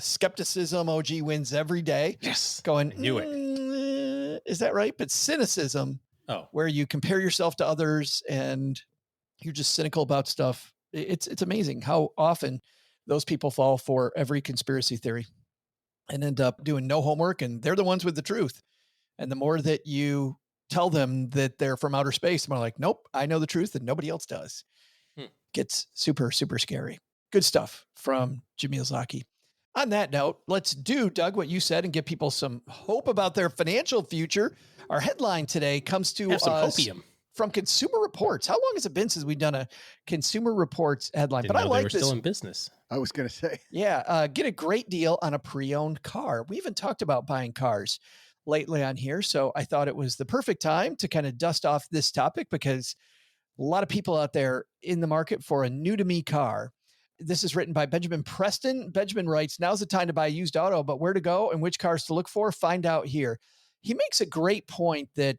Skepticism, OG wins every day. Yes. Going, knew it. Is that right? But cynicism, where you compare yourself to others and you're just cynical about stuff. It's amazing how often those people fall for every conspiracy theory and end up doing no homework, and they're the ones with the truth. And the more that you tell them that they're from outer space, they're like, nope, I know the truth and nobody else does. Gets super, super scary. Good stuff from Jamil Zaki. On that note, let's do, Doug, what you said and give people some hope about their financial future. Our headline today comes to us from Consumer Reports. How long has it been since we've done a Consumer Reports headline? Didn't know they were still in business. I was going to say. Yeah. Get a great deal on a pre-owned car. We haven't talked about buying cars lately on here, so I thought it was the perfect time to kind of dust off this topic because a lot of people out there in the market for a new-to-me car. This is written by Benjamin Preston. Benjamin writes, now's the time to buy a used auto, but where to go and which cars to look for? Find out here. He makes a great point that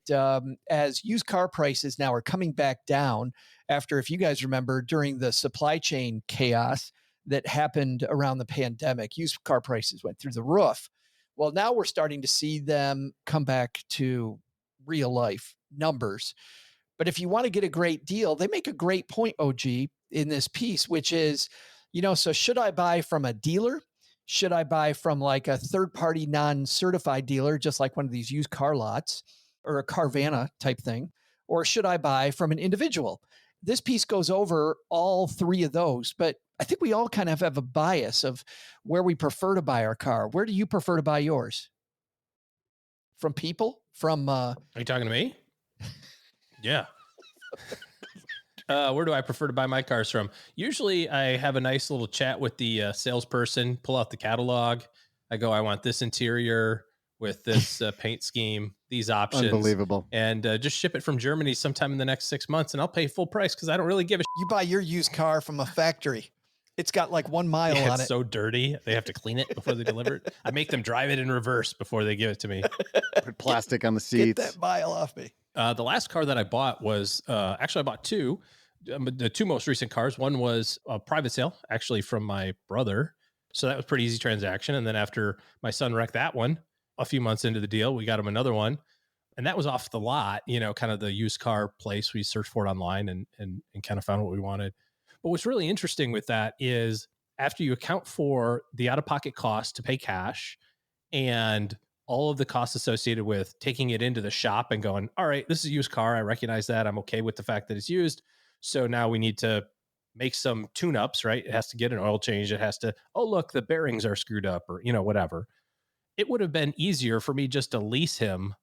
as used car prices now are coming back down after, if you guys remember, during the supply chain chaos that happened around the pandemic, used car prices went through the roof. Well, now we're starting to see them come back to real life numbers. But if you want to get a great deal, they make a great point, OG, in this piece, which is, so should I buy from a dealer? Should I buy from like a third-party non-certified dealer, just like one of these used car lots or a Carvana type thing? Or should I buy from an individual? This piece goes over all three of those, but I think we all kind of have a bias of where we prefer to buy our car. Where do you prefer to buy yours? From people? Are you talking to me? Yeah. Where do I prefer to buy my cars from? Usually I have a nice little chat with the salesperson, pull out the catalog. I go, I want this interior with this paint scheme, these options. Unbelievable. And just ship it from Germany sometime in the next 6 months, and I'll pay full price because I don't really give a You buy your used car from a factory. It's got like 1 mile on it. It's so dirty. They have to clean it before they deliver it. I make them drive it in reverse before they give it to me. Put plastic on the seats. Get that mile off me. The last car that I bought was, actually I bought two. The two most recent cars. One was a private sale, actually from my brother. So that was a pretty easy transaction. And then after my son wrecked that one, a few months into the deal, we got him another one. And that was off the lot, kind of the used car place. We searched for it online and kind of found what we wanted. But what's really interesting with that is after you account for the out-of-pocket cost to pay cash and all of the costs associated with taking it into the shop and going, all right, this is a used car. I recognize that. I'm okay with the fact that it's used. So now we need to make some tune-ups, right? It has to get an oil change. It has to, look, the bearings are screwed up or, whatever. It would have been easier for me just to lease him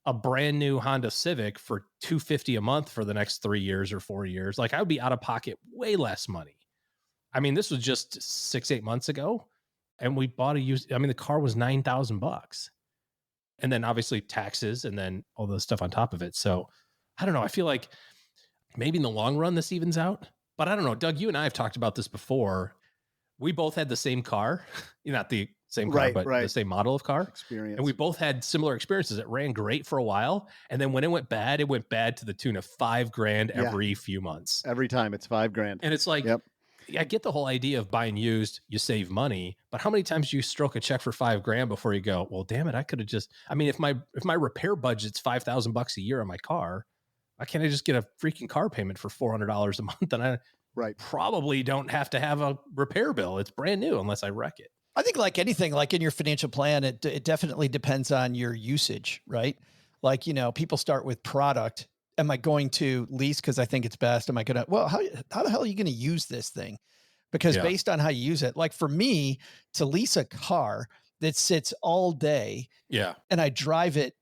a brand new Honda Civic for $250 a month for the next 3 years or 4 years. Like I would be out of pocket way less money. I mean, this was just 6-8 months ago. And we bought the car was $9,000 and then obviously taxes and then all the stuff on top of it. So I don't know. I feel like maybe in the long run, this evens out, but I don't know. Doug, you and I have talked about this before. We both had the same car, not the same car, but the same model of car experience. And we both had similar experiences. It ran great for a while. And then when it went bad to the tune of $5,000 every few months. Every time it's $5,000. And it's like, I get the whole idea of buying used, you save money, but how many times do you stroke a check for $5,000 before you go, well, damn it, I could have just, if my repair budget's $5,000 a year on my car, why can't I just get a freaking car payment for $400 a month? And I probably don't have to have a repair bill. It's brand new unless I wreck it. I think like anything, like in your financial plan, it definitely depends on your usage, right? Like, people start with product. Am I going to lease because I think it's best? Am I going to, well, how the hell are you going to use this thing? Because based on how you use it, like for me to lease a car that sits all day and I drive it,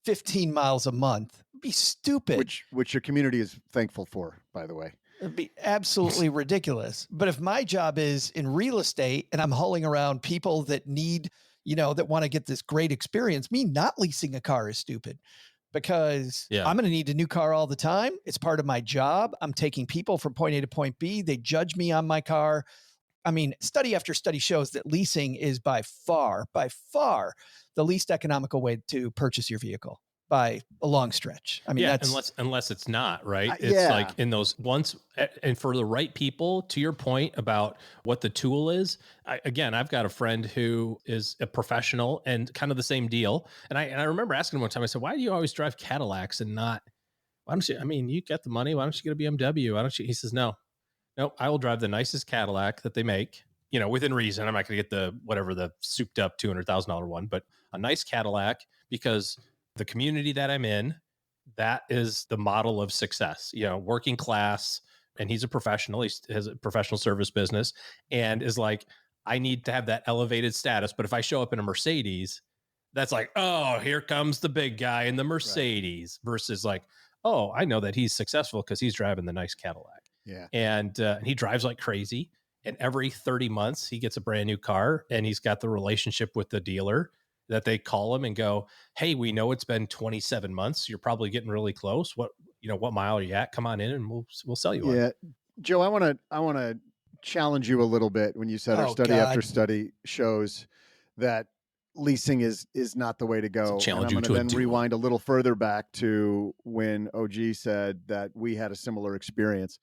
15 miles a month, it'd be stupid. Which your community is thankful for, by the way. It'd be absolutely ridiculous. But if my job is in real estate and I'm hauling around people that need, that want to get this great experience, me not leasing a car is stupid because I'm going to need a new car all the time. It's part of my job. I'm taking people from point A to point B. They judge me on my car. I mean, study after study shows that leasing is by far the least economical way to purchase your vehicle. By a long stretch. I mean, that's unless it's not, right? It's like in those once, and for the right people, to your point about what the tool is. I've got a friend who is a professional and kind of the same deal. And I remember asking him one time, I said, why do you always drive Cadillacs and not, why don't you, I mean, you get the money. Why don't you get a BMW? Why don't you? He says, no, I will drive the nicest Cadillac that they make, within reason. I'm not going to get the souped up $200,000 one, but a nice Cadillac because the community that I'm in, that is the model of success, working class. And he's a professional. He has a professional service business and is like, I need to have that elevated status. But if I show up in a Mercedes, that's like, oh, here comes the big guy in the Mercedes versus like, oh, I know that he's successful because he's driving the nice Cadillac. Yeah. And he drives like crazy. And every 30 months, he gets a brand new car and he's got the relationship with the dealer that they call him and go, hey, we know it's been 27 months. You're probably getting really close. What mile are you at? Come on in and we'll sell you one. Yeah. Joe, I want to challenge you a little bit when you said our study after study shows that leasing is not the way to go. And I'm going to then rewind a little further back to when OG said that we had a similar experience.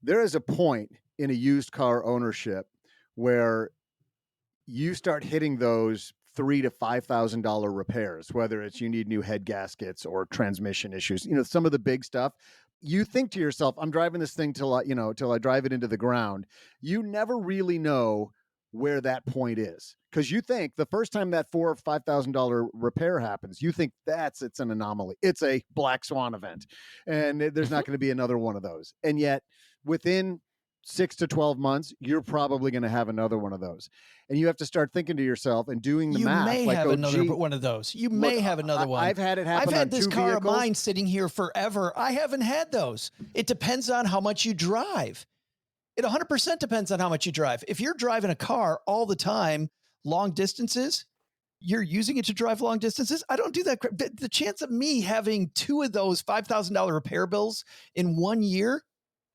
There is a point in a used car ownership where you start hitting those $3,000 to $5,000 repairs, whether it's you need new head gaskets or transmission issues, some of the big stuff. You think to yourself, I'm driving this thing till I drive it into the ground. You never really know where that point is because you think the first time that $4,000 or $5,000 repair happens, you think it's an anomaly. It's a black swan event, and there's not going to be another one of those. And yet, within 6 to 12 months, you're probably going to have another one of those. And you have to start thinking to yourself and doing the math. You may have another one of those. You may have another one. I've had it happen. I've had this car of mine sitting here forever. I haven't had those. It depends on how much you drive. It 100% depends on how much you drive. If you're driving a car all the time, long distances, you're using it to drive long distances. I don't do that. The chance of me having two of those $5,000 repair bills in 1 year,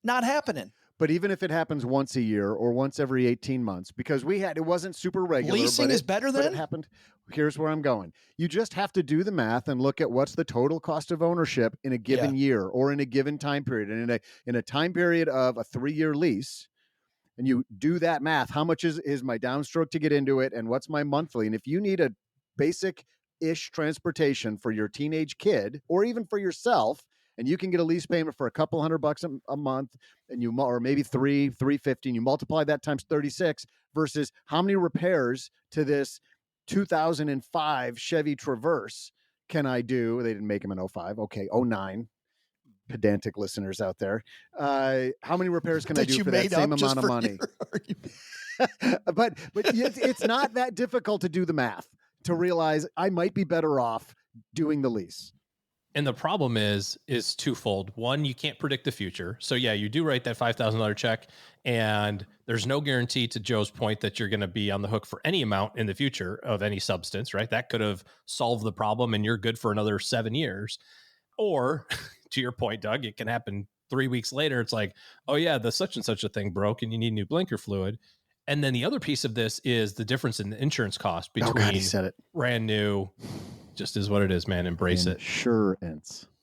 not happening. But even if it happens once a year or once every 18 months, because it wasn't super regular. Leasing is better than it happened. Here's where I'm going. You just have to do the math and look at what's the total cost of ownership in a given year or in a given time period. And in a time period of a 3-year lease, and you do that math, how much is my downstroke to get into it and what's my monthly? And if you need a basic-ish transportation for your teenage kid or even for yourself, and you can get a lease payment for a couple $100 a month, and or maybe $350, and you multiply that times 36 versus how many repairs to this 2005 Chevy Traverse can I do? They didn't make them in 05. Okay, 09. Pedantic listeners out there. How many repairs can I do for that same amount of money? But it's not that difficult to do the math to realize I might be better off doing the lease. And the problem is twofold. One, you can't predict the future. So yeah, you do write that $5,000 check and there's no guarantee, to Joe's point, that you're going to be on the hook for any amount in the future of any substance, right? That could have solved the problem and you're good for another 7 years. Or to your point, Doug, it can happen 3 weeks later. It's like, oh yeah, the such and such a thing broke and you need new blinker fluid. And then the other piece of this is the difference in the insurance cost between brand new, just is what it is, man. Embrace it.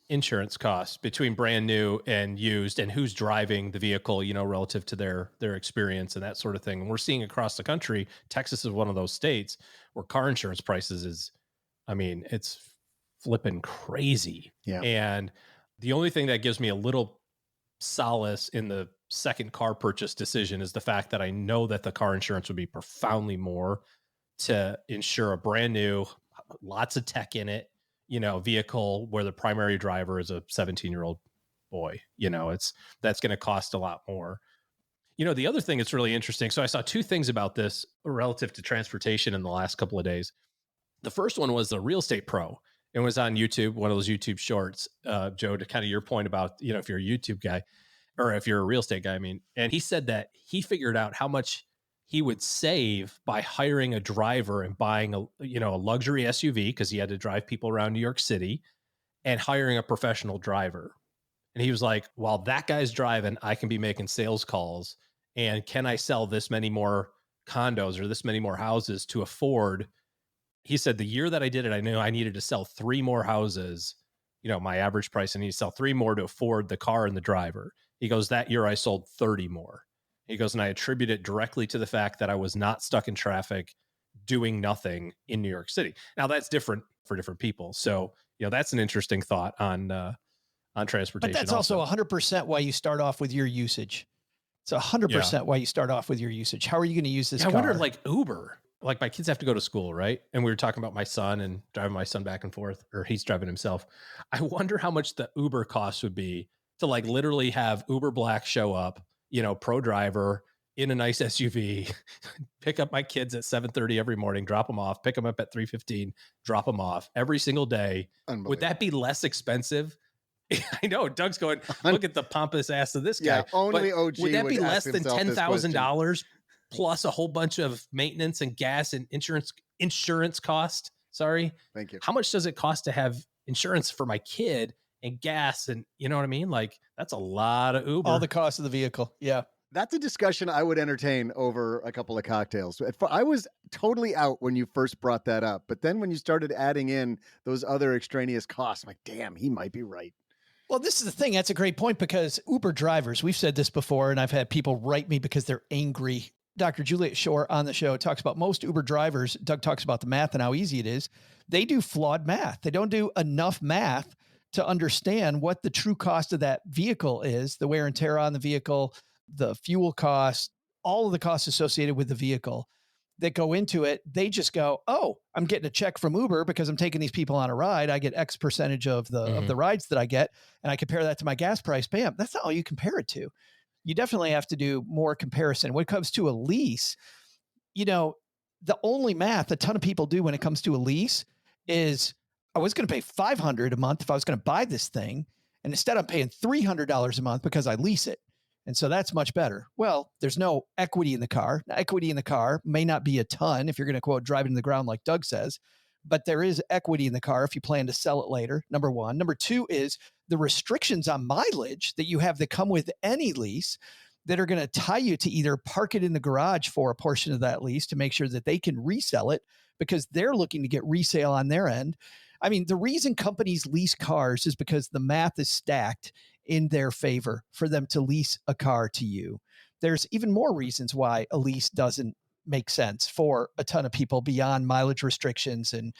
Insurance costs between brand new and used, and who's driving the vehicle, relative to their experience and that sort of thing. And we're seeing across the country, Texas is one of those states where car insurance prices it's flipping crazy. Yeah. And the only thing that gives me a little solace in the second car purchase decision is the fact that I know that the car insurance would be profoundly more to insure a brand new, lots of tech in it, vehicle where the primary driver is a 17-year-old boy. That's going to cost a lot more. The other thing that's really interesting. So I saw two things about this relative to transportation in the last couple of days. The first one was the Real Estate Pro. It was on YouTube, one of those YouTube shorts, Joe, to kind of your point about, if you're a YouTube guy or if you're a real estate guy, and he said that he figured out how much he would save by hiring a driver and buying a luxury SUV, because he had to drive people around New York City, and hiring a professional driver. And he was like, while that guy's driving, I can be making sales calls. And can I sell this many more condos or this many more houses to afford? He said the year that I did it, I knew I needed to sell 3 more houses. My average price, I need to sell 3 more to afford the car and the driver. He goes, that year I sold 30 more. He goes, and I attribute it directly to the fact that I was not stuck in traffic doing nothing in New York City. Now that's different for different people. So, that's an interesting thought on transportation. But that's also 100% why you start off with your usage. It's 100% why you start off with your usage. How are you going to use this car? I wonder, like Uber, like my kids have to go to school, right? And we were talking about my son and driving my son back and forth, or he's driving himself. I wonder how much the Uber cost would be to like literally have Uber Black show up, pro driver in a nice SUV, pick up my kids at 7:30 every morning, drop them off, pick them up at 3:15, drop them off every single day. Would that be less expensive? I know Doug's going, look at the pompous ass of this guy. Yeah, only OG would that be would less ask than himself this question. $10,000 plus a whole bunch of maintenance and gas and insurance cost? Sorry. Thank you. How much does it cost to have insurance for my kid and gas? And you know what I mean? Like, that's a lot of Uber. All the cost of the vehicle. Yeah. That's a discussion I would entertain over a couple of cocktails. I was totally out when you first brought that up, but then when you started adding in those other extraneous costs, I'm like, damn, he might be right. Well, this is the thing. That's a great point, because Uber drivers, we've said this before, and I've had people write me because they're angry. Dr. Juliet Shore on the show talks about most Uber drivers. Doug talks about the math and how easy it is. They do flawed math. They don't do enough math to understand what the true cost of that vehicle is, the wear and tear on the vehicle, the fuel cost, all of the costs associated with the vehicle that go into it. They just go, oh, I'm getting a check from Uber because I'm taking these people on a ride. I get X percentage of the rides that I get, and I compare that to my gas price. Bam. That's not all you compare it to. You definitely have to do more comparison. When it comes to a lease, the only math a ton of people do when it comes to a lease is, I was going to pay $500 a month if I was going to buy this thing, and instead I'm paying $300 a month because I lease it. And so that's much better. Well, there's no equity in the car. Now, equity in the car may not be a ton if you're going to, quote, drive it in the ground like Doug says, but there is equity in the car if you plan to sell it later, number one. Number two is the restrictions on mileage that you have that come with any lease that are going to tie you to either park it in the garage for a portion of that lease to make sure that they can resell it because they're looking to get resale on their end. I mean, the reason companies lease cars is because the math is stacked in their favor for them to lease a car to you. There's even more reasons why a lease doesn't make sense for a ton of people beyond mileage restrictions and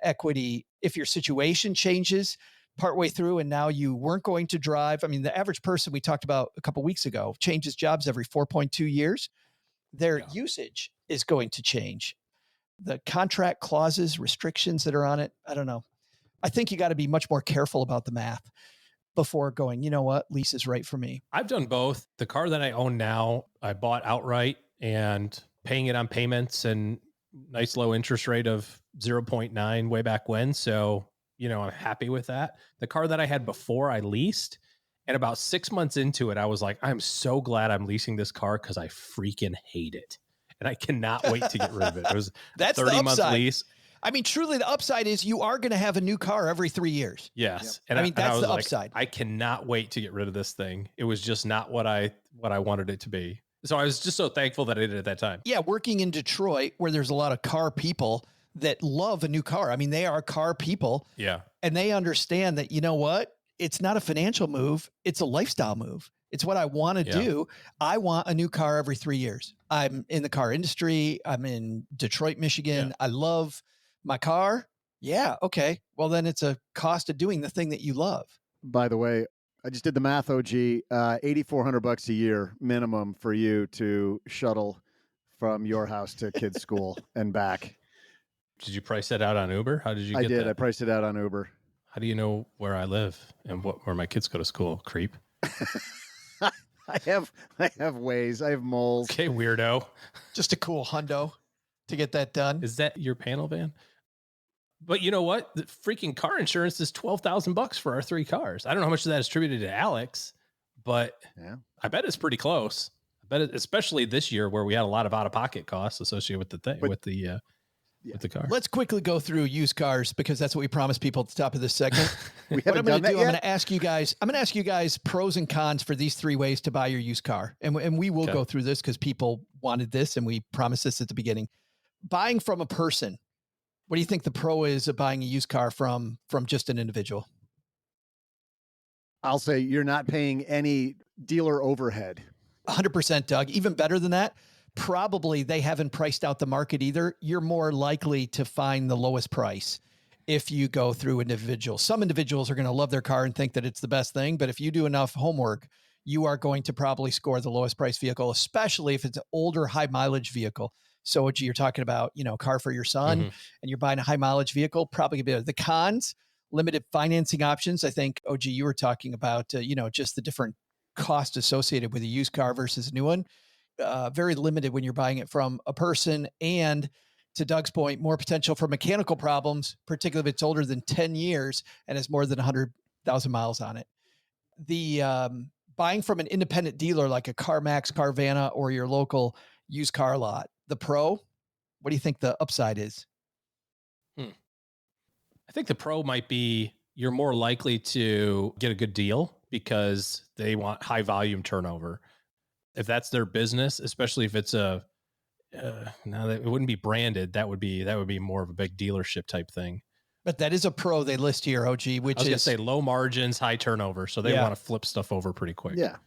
equity. If your situation changes partway through and now you weren't going to drive, I mean, the average person we talked about a couple of weeks ago changes jobs every 4.2 years. Their usage is going to change. The contract clauses, restrictions that are on it, I don't know. I think you got to be much more careful about the math before going, you know what, lease is right for me. I've done both. The car that I own now, I bought outright and paying it on payments and nice low interest rate of 0.9 way back when. So, I'm happy with that. The car that I had before I leased, and about 6 months into it, I was like, I'm so glad I'm leasing this car because I freaking hate it. And I cannot wait to get rid of it. It was That's 30-month lease. I mean, truly, the upside is you are going to have a new car every 3 years. Yes. Yep. And that's the upside. I cannot wait to get rid of this thing. It was just not what I wanted it to be. So I was just so thankful that I did it at that time. Yeah. Working in Detroit, where there's a lot of car people that love a new car. I mean, they are car people. Yeah. And they understand that, you know what? It's not a financial move. It's a lifestyle move. It's what I want to do. I want a new car every 3 years. I'm in the car industry. I'm in Detroit, Michigan. I love my car. Yeah. Okay. Well, then it's a cost of doing the thing that you love. By the way, I just did the math, OG. $8,400 a year minimum for you to shuttle from your house to kids' school and back. Did you price that out on Uber? How did you get that? I priced it out on Uber. How do you know where I live and where my kids go to school? Creep. I have ways. I have moles. Okay, weirdo. Just a cool hundo to get that done. Is that your panel van? But you know what? The freaking car insurance is $12,000 for our 3 cars. I don't know how much of that is attributed to Alex, but yeah, I bet it's pretty close. I bet especially this year where we had a lot of out-of-pocket costs associated with the thing, with the car. Let's quickly go through used cars because that's what we promised people at the top of this segment. We haven't done that yet. I'm going to ask you guys pros and cons for these 3 ways to buy your used car. And we will go through this because people wanted this and we promised this at the beginning. Buying from a person. What do you think the pro is of buying a used car from just an individual? I'll say you're not paying any dealer overhead. 100%, Doug. Even better than that, probably they haven't priced out the market either. You're more likely to find the lowest price if you go through an individual. Some individuals are going to love their car and think that it's the best thing, but if you do enough homework, you are going to probably score the lowest price vehicle, especially if it's an older, high mileage vehicle. So you're talking about, car for your son and you're buying a high mileage vehicle, probably gonna be the cons, limited financing options. I think, OG, you were talking about, just the different costs associated with a used car versus a new one. Very limited when you're buying it from a person. And to Doug's point, more potential for mechanical problems, particularly if it's older than 10 years and has more than 100,000 miles on it. The buying from an independent dealer like a CarMax, Carvana, or your local used car lot. The pro, what do you think the upside is? I think the pro might be you're more likely to get a good deal because they want high volume turnover. If that's their business, especially if it's it wouldn't be branded. That would be more of a big dealership type thing. But that is a pro they list here, OG, which is say low margins, high turnover. So they want to flip stuff over pretty quick. Yeah.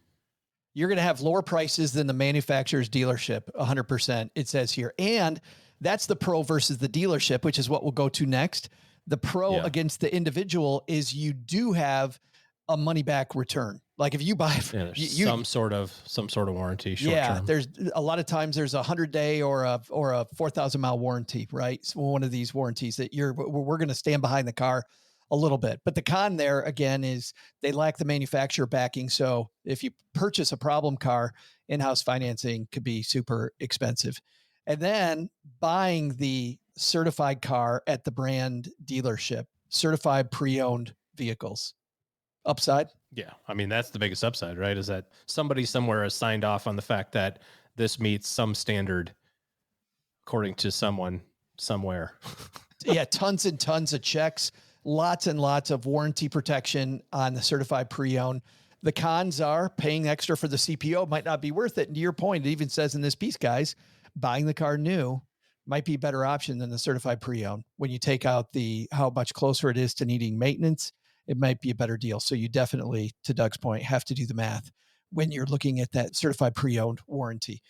You're going to have lower prices than the manufacturer's dealership, 100%, it says here. And that's the pro versus the dealership, which is what we'll go to next. The pro against the individual is you do have a money back return. Like if you buy some sort of warranty short term. There's a lot of times there's a 100-day or a 4,000 mile warranty, right? So one of these warranties that we're going to stand behind the car a little bit. But the con there again is they lack the manufacturer backing. So if you purchase a problem car, in-house financing could be super expensive. And then buying the certified car at the brand dealership, certified pre-owned vehicles. Upside? Yeah. I mean, that's the biggest upside, right? Is that somebody somewhere has signed off on the fact that this meets some standard according to someone somewhere. Yeah. Tons and tons of checks, lots and lots of warranty protection on the certified pre-owned. The cons are paying extra for the CPO might not be worth it. And to your point, it even says in this piece, guys, buying the car new might be a better option than the certified pre-owned. When you take out how much closer it is to needing maintenance, it might be a better deal. So you definitely, to Doug's point, have to do the math when you're looking at that certified pre-owned warranty.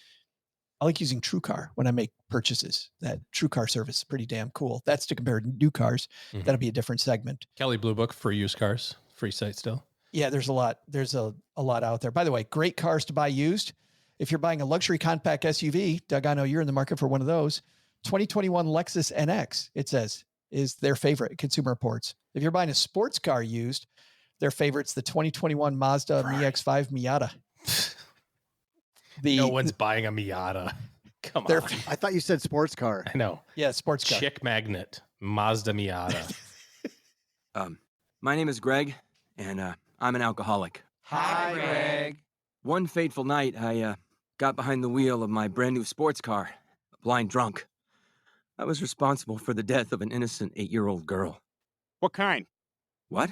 I like using TrueCar when I make purchases. That TrueCar service is pretty damn cool. That's to compare to new cars. That'll be a different segment. Kelley Blue Book for used cars, free site still. Yeah, there's a lot. There's a lot out there. By the way, great cars to buy used. If you're buying a luxury compact SUV, Doug, I know you're in the market for one of those. 2021 Lexus NX, it says, is their favorite, Consumer Reports. If you're buying a sports car used, their favorite's the 2021 Mazda MiX-5 Miata. No one's buying a Miata. Come on. I thought you said sports car. I know. Yeah, sports car. Chick magnet, Mazda Miata. My name is Greg, and I'm an alcoholic. Hi, Greg. One fateful night, I got behind the wheel of my brand new sports car, blind drunk. I was responsible for the death of an innocent 8-year-old girl. What kind? What?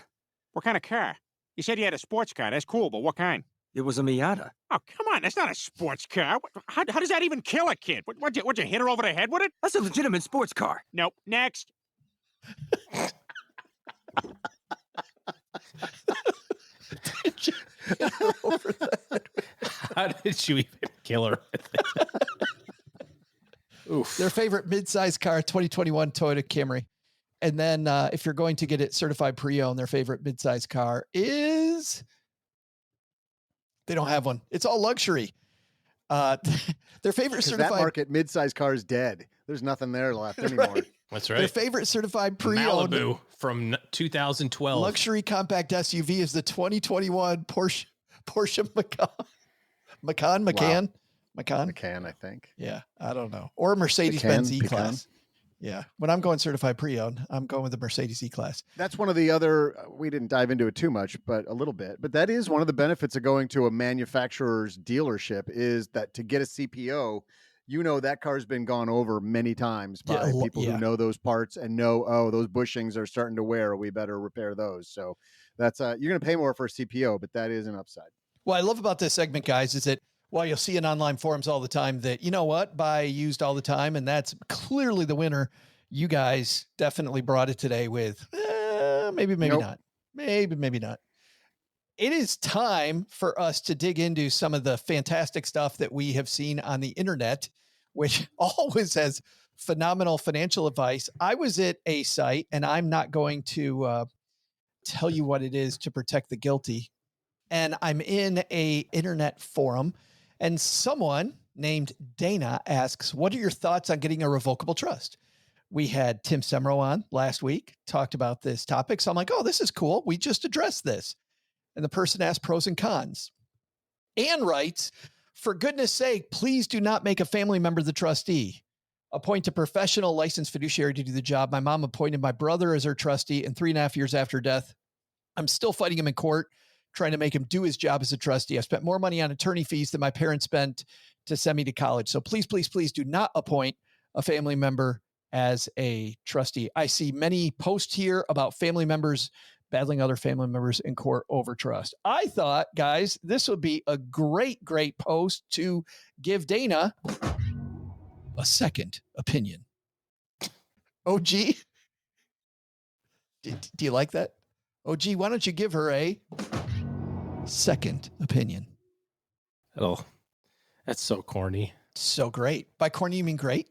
What kind of car? You said you had a sports car. That's cool, but what kind? It was a Miata. Oh, come on. That's not a sports car. How does that even kill a kid? What'd you hit her over the head with it? That's a legitimate sports car. Nope. Next. Did you hit her over the head? How did you even kill her? Oof. Their favorite midsize car, 2021 Toyota Camry. And then if you're going to get it certified pre-owned, their favorite midsize car is They don't have one. It's all luxury. Their favorite certified that market, mid-size cars dead. There's nothing there left anymore. Right. That's right. Their favorite certified pre-owned Malibu from 2012. luxury compact SUV is the 2021 Porsche Macan, Macan, I think. Yeah, I don't know. Or Mercedes-Benz Macan, E-Class. Yeah. When I'm going certified pre-owned, I'm going with the Mercedes E-Class. That's one of the other, we didn't dive into it too much, but a little bit. But that is one of the benefits of going to a manufacturer's dealership is that to get a CPO, you know that car's been gone over many times by people who know those parts and know, oh, those bushings are starting to wear. We better repair those. So that's you're going to pay more for a CPO, but that is an upside. What I love about this segment, guys, is that while you'll see in online forums all the time that, you know what, buy used all the time, and that's clearly the winner, you guys definitely brought it today with maybe not. Maybe not. It is time for us to dig into some of the fantastic stuff that we have seen on the internet, which always has phenomenal financial advice. I was at a site, and I'm not going to tell you what it is to protect the guilty. And I'm in a internet forum, and someone named Dana asks, what are your thoughts on getting a revocable trust? We had Tim Semro on last week, talked about this topic. So I'm like, oh, this is cool. We just addressed this. And the person asked pros and cons. Ann writes, for goodness sake, please do not make a family member the trustee. Appoint a professional licensed fiduciary to do the job. My mom appointed my brother as her trustee, and 3.5 years after death, I'm still fighting him in court, trying to make him do his job as a trustee. I've spent more money on attorney fees than my parents spent to send me to college. So please, please, please do not appoint a family member as a trustee. I see many posts here about family members battling other family members in court over trust. I thought, guys, this would be a great, great post to give Dana a second opinion. OG, do you like that? OG, why don't you give her a second opinion? Oh, that's so corny. So great. By corny, you mean great?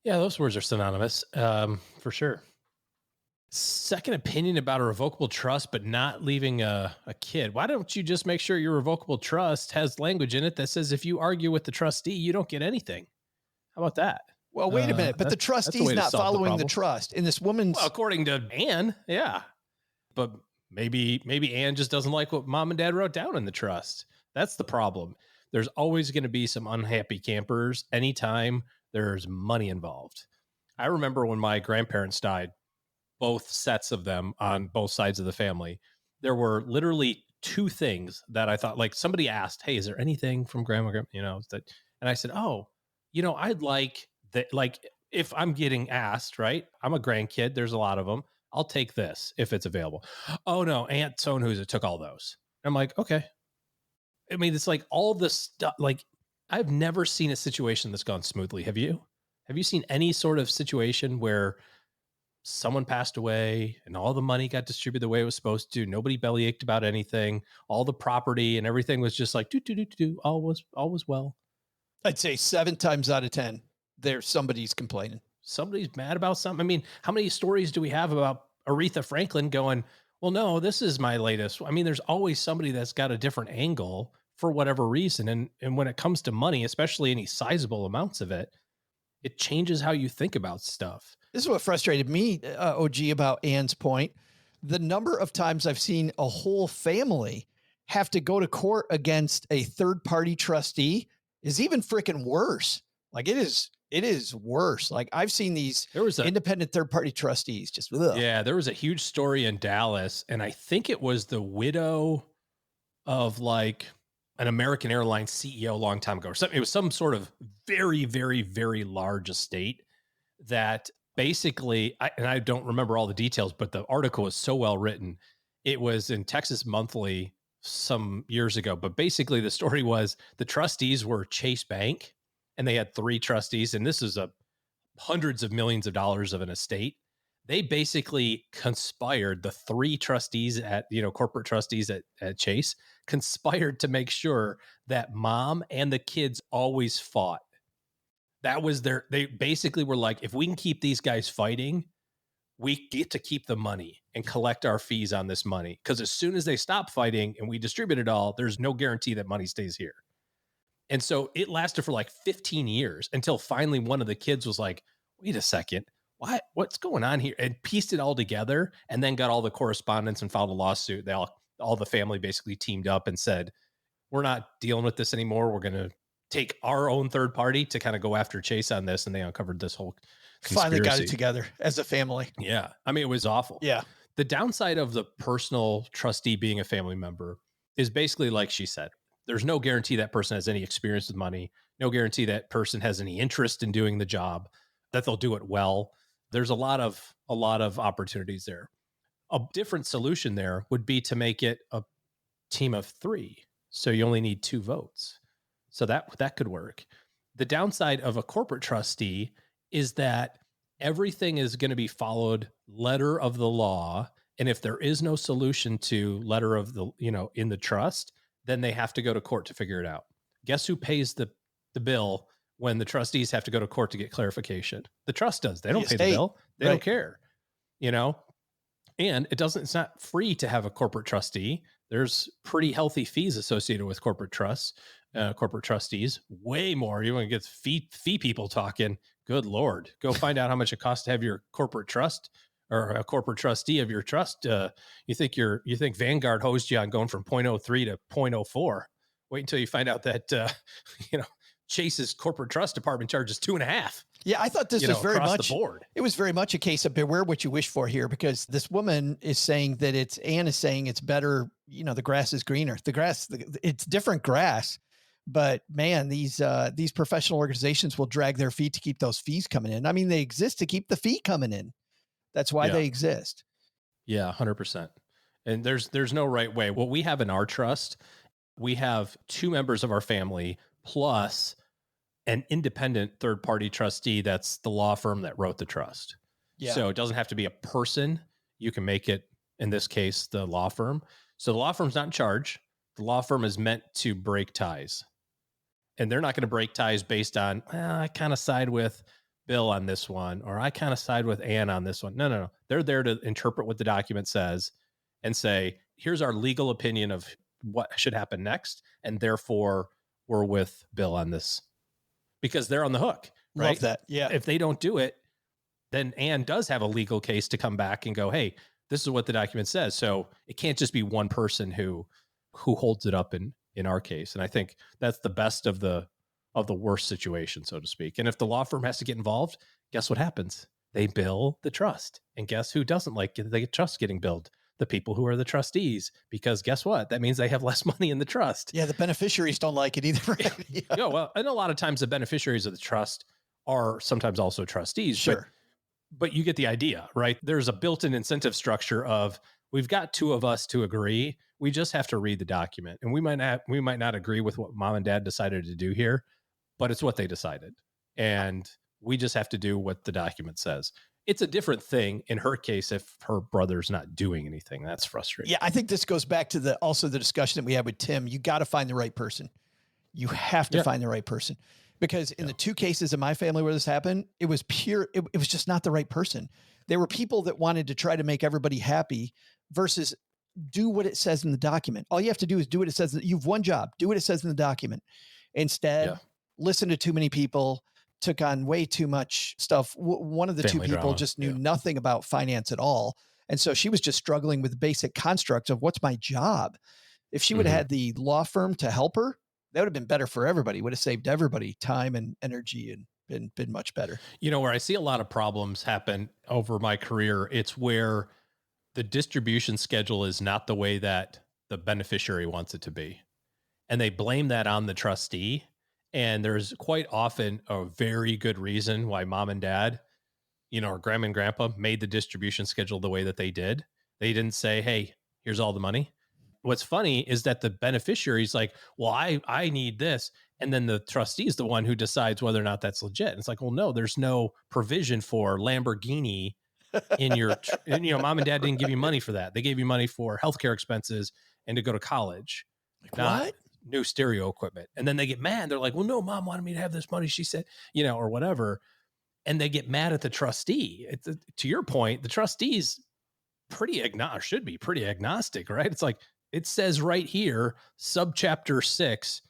Yeah, those words are synonymous, for sure. Second opinion about a revocable trust, but not leaving a kid. Why don't you just make sure your revocable trust has language in it that says if you argue with the trustee, you don't get anything? How about that? Well, wait a minute. But the trustee's not following the trust. And this woman's... Well, according to Ann, yeah. But maybe Ann just doesn't like what mom and dad wrote down in the trust. That's the problem. There's always going to be some unhappy campers anytime there's money involved. I remember when my grandparents died, both sets of them on both sides of the family, there were literally two things that I thought, like somebody asked, hey, is there anything from grandma, that, and I said, oh, I'd like that. Like if I'm getting asked, right, I'm a grandkid. There's a lot of them. I'll take this if it's available. Oh no, Aunt So-and-who's took all those. I'm like, okay. I mean, it's like all this stuff. Like I've never seen a situation that's gone smoothly. Have you? Have you seen any sort of situation where someone passed away and all the money got distributed the way it was supposed to? Nobody bellyached about anything. All the property and everything was just like, all was well. I'd say 7 times out of 10, somebody's complaining. Somebody's mad about something. I mean, how many stories do we have about Aretha Franklin going, well, no, this is my latest. I mean, there's always somebody that's got a different angle for whatever reason. And when it comes to money, especially any sizable amounts of it, it changes how you think about stuff. This is what frustrated me, OG, about Ann's point. The number of times I've seen a whole family have to go to court against a third-party trustee is even freaking worse. Like it is worse. Like I've seen these independent third-party trustees just. Ugh. Yeah, there was a huge story in Dallas, and I think it was the widow of like an American Airlines CEO a long time ago. Or something. It was some sort of very, very, very large estate that basically, I don't remember all the details, but the article was so well written. It was in Texas Monthly some years ago, but basically the story was the trustees were Chase Bank, and they had 3 trustees, and this is hundreds of millions of dollars of an estate. They basically conspired, the 3 trustees at, corporate trustees at Chase conspired to make sure that mom and the kids always fought. That was they basically were like, if we can keep these guys fighting, we get to keep the money and collect our fees on this money. Because as soon as they stop fighting and we distribute it all, there's no guarantee that money stays here. And so it lasted for like 15 years until finally one of the kids was like, wait a second, what's going on here? And pieced it all together and then got all the correspondence and filed a lawsuit. All the family basically teamed up and said, we're not dealing with this anymore. We're going to take our own third party to kind of go after Chase on this. And they uncovered this whole conspiracy. Finally got it together as a family. Yeah. I mean, it was awful. Yeah. The downside of the personal trustee being a family member is basically like she said, there's no guarantee that person has any experience with money, no guarantee that person has any interest in doing the job, that they'll do it well. There's a lot of opportunities there. A different solution there would be to make it a team of 3. So you only need 2 votes. So that could work. The downside of a corporate trustee is that everything is going to be followed letter of the law. And if there is no solution to letter of the, in the trust, then they have to go to court to figure it out. Guess who pays the bill when the trustees have to go to court to get clarification? The trust does. They don't pay the bill. They don't care, and it's not free to have a corporate trustee. There's pretty healthy fees associated with corporate trusts, corporate trustees, way more. You want to get fee people talking. Good Lord, go find out how much it costs to have your corporate trust or a corporate trustee of your trust. You think Vanguard hosed you on going from 0.03 to 0.04. Wait until you find out that, Chase's corporate trust department charges 2.5. Yeah, I thought this was very much the board. It was very much a case of beware what you wish for here, because this woman is saying that Anne is saying it's better. The grass is greener. It's different grass, but man, these professional organizations will drag their feet to keep those fees coming in. I mean, they exist to keep the fee coming in. That's why they exist. Yeah, 100%. And there's no right way. What we have in our trust, we have 2 members of our family plus an independent third-party trustee. That's the law firm that wrote the trust. Yeah. So it doesn't have to be a person. You can make it, in this case, the law firm. So the law firm's not in charge. The law firm is meant to break ties. And they're not going to break ties based on, I kind of side with Bill on this one, or I kind of side with Ann on this one. No. They're there to interpret what the document says and say, here's our legal opinion of what should happen next. And therefore, we're with Bill on this. Because they're on the hook, right? Love that. Yeah. If they don't do it, then Anne does have a legal case to come back and go, hey, this is what the document says. So it can't just be one person who holds it up in our case. And I think that's the best of the worst situation, so to speak. And if the law firm has to get involved, guess what happens? They bill the trust. And guess who doesn't like the trust getting billed? The people who are the trustees, because guess what? That means they have less money in the trust. Yeah, the beneficiaries don't like it either. Right? Yeah, well, and a lot of times the beneficiaries of the trust are sometimes also trustees. Sure. But you get the idea, right? There's a built-in incentive structure of we've got 2 of us to agree. We just have to read the document. And we might not agree with what mom and dad decided to do here, but it's what they decided. And we just have to do what the document says. It's a different thing in her case if her brother's not doing anything. That's frustrating. Yeah, I think this goes back to the discussion that we had with Tim. You got to find the right person. You have to find the right person, because in the 2 cases in my family where this happened, it was pure. It was just not the right person. There were people that wanted to try to make everybody happy versus do what it says in the document. All you have to do is do what it says. You've one job. Do what it says in the document. Instead, listen to too many people. Took on way too much stuff. One of the family 2 people drama. Just knew nothing about finance at all. And so she was just struggling with the basic construct of what's my job. If she would have had the law firm to help her, that would have been better for everybody. Would have saved everybody time and energy and been much better. Where I see a lot of problems happen over my career, it's where the distribution schedule is not the way that the beneficiary wants it to be. And they blame that on the trustee. And there's quite often a very good reason why mom and dad, or grandma and grandpa made the distribution schedule the way that they did. They didn't say, hey, here's all the money. What's funny is that the beneficiary's like, well, I need this. And then the trustee is the one who decides whether or not that's legit. And it's like, well, no, there's no provision for Lamborghini in your, mom and dad didn't give you money for that. They gave you money for healthcare expenses and to go to college. What? New stereo equipment. And then they get mad. They're like, well, no, mom wanted me to have this money. She said, or whatever. and they get mad at the trustee. To your point, the trustee's should be pretty agnostic, right? It's like, it says right here, subchapter 6,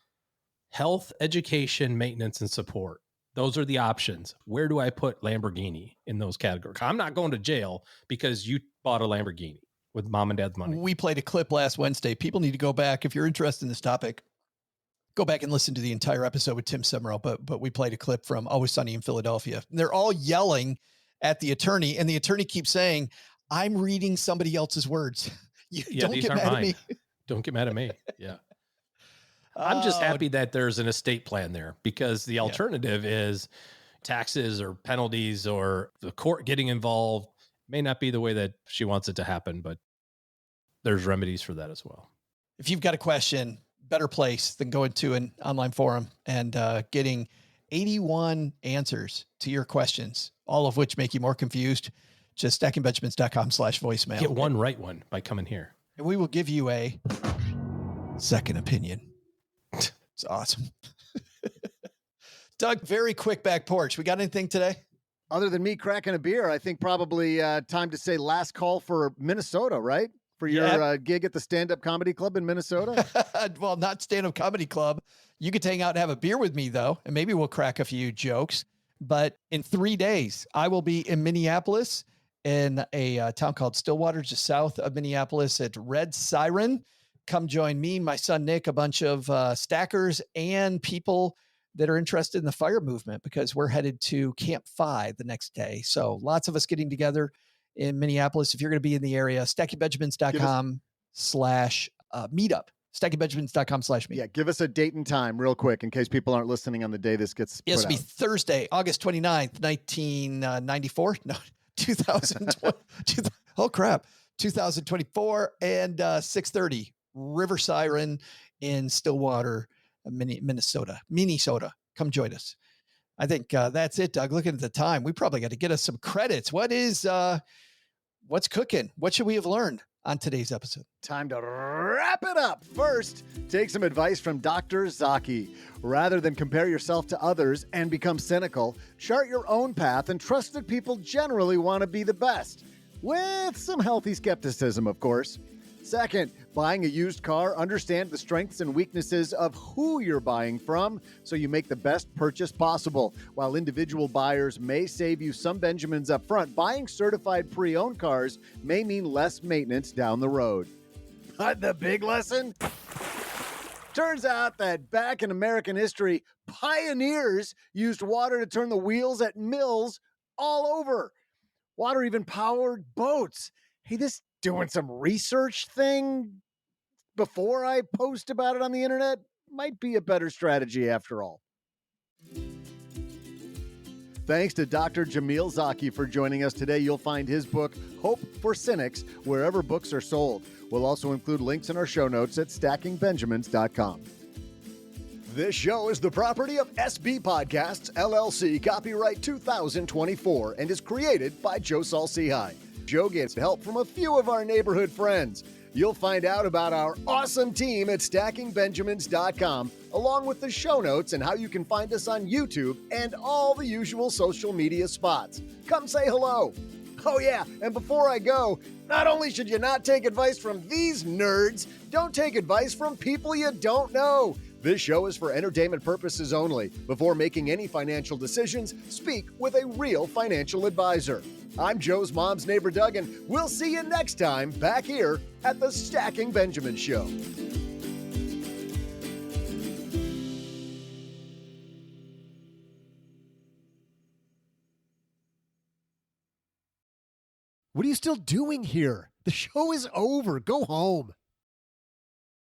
health, education, maintenance, and support. Those are the options. Where do I put Lamborghini in those categories? I'm not going to jail because you bought a Lamborghini with mom and dad's money. We played a clip last Wednesday. People need to go back. If you're interested in this topic, go back and listen to the entire episode with Tim Summerall. But we played a clip from Always Sunny in Philadelphia. They're all yelling at the attorney, and the attorney keeps saying, I'm reading somebody else's words. Don't get mad at me. Don't get mad at me. Yeah. I'm just happy that there's an estate plan there, because the alternative is taxes or penalties or the court getting involved. May not be the way that she wants it to happen, but there's remedies for that as well. If you've got a question, better place than going to an online forum and getting 81 answers to your questions, all of which make you more confused. Just stackingbenjamins.com/voicemail. Get one right one by coming here. And we will give you a second opinion. It's awesome. Doug, very quick back porch. We got anything today? Other than me cracking a beer, I think probably time to say last call for Minnesota, right? For your gig at the stand-up comedy club in Minnesota? Well, not stand-up comedy club. You could hang out and have a beer with me, though, and maybe we'll crack a few jokes. But in 3 days, I will be in Minneapolis in a town called Stillwater, just south of Minneapolis at Red Siren. Come join me, my son, Nick, a bunch of stackers and people that are interested in the fire movement, because we're headed to Camp 5 the next day. So lots of us getting together in Minneapolis. If you're going to be in the area, stackingbenjamins.com/meetup. stackingbenjamins.com/meetup. Yeah, give us a date and time real quick in case people aren't listening on the day this gets put Yes, it'll be out. Thursday, August 29th, 1994. No, 2020. Oh, crap. 2024 and 6:30. River Siren in Stillwater, Minnesota. Come join us. I think that's it, Doug. Looking at the time, we probably got to get us some credits. What's cooking? What should we have learned on today's episode? Time to wrap it up. First, take some advice from Dr. Zaki. Rather than compare yourself to others and become cynical, chart your own path and trust that people generally want to be the best. With some healthy skepticism, of course. Second, buying a used car, understand the strengths and weaknesses of who you're buying from so you make the best purchase possible. While individual buyers may save you some Benjamins up front, buying certified pre-owned cars may mean less maintenance down the road. But the big lesson? Turns out that back in American history, pioneers used water to turn the wheels at mills all over. Water even powered boats. Hey, this doing some research thing before I post about it on the internet might be a better strategy after all. Thanks to Dr. Jamil Zaki for joining us today. You'll find his book, Hope for Cynics, wherever books are sold. We'll also include links in our show notes at stackingbenjamins.com. This show is the property of SB Podcasts, LLC, copyright 2024, and is created by Joe Saul-Sehy. Joe gets help from a few of our neighborhood friends. You'll find out about our awesome team at stackingbenjamins.com, along with the show notes and how you can find us on YouTube and all the usual social media spots. Come say hello. Oh yeah, and before I go, not only should you not take advice from these nerds, don't take advice from people you don't know. This show is for entertainment purposes only. Before making any financial decisions, speak with a real financial advisor. I'm Joe's mom's neighbor, Doug, and we'll see you next time back here at the Stacking Benjamin Show. What are you still doing here? The show is over. Go home.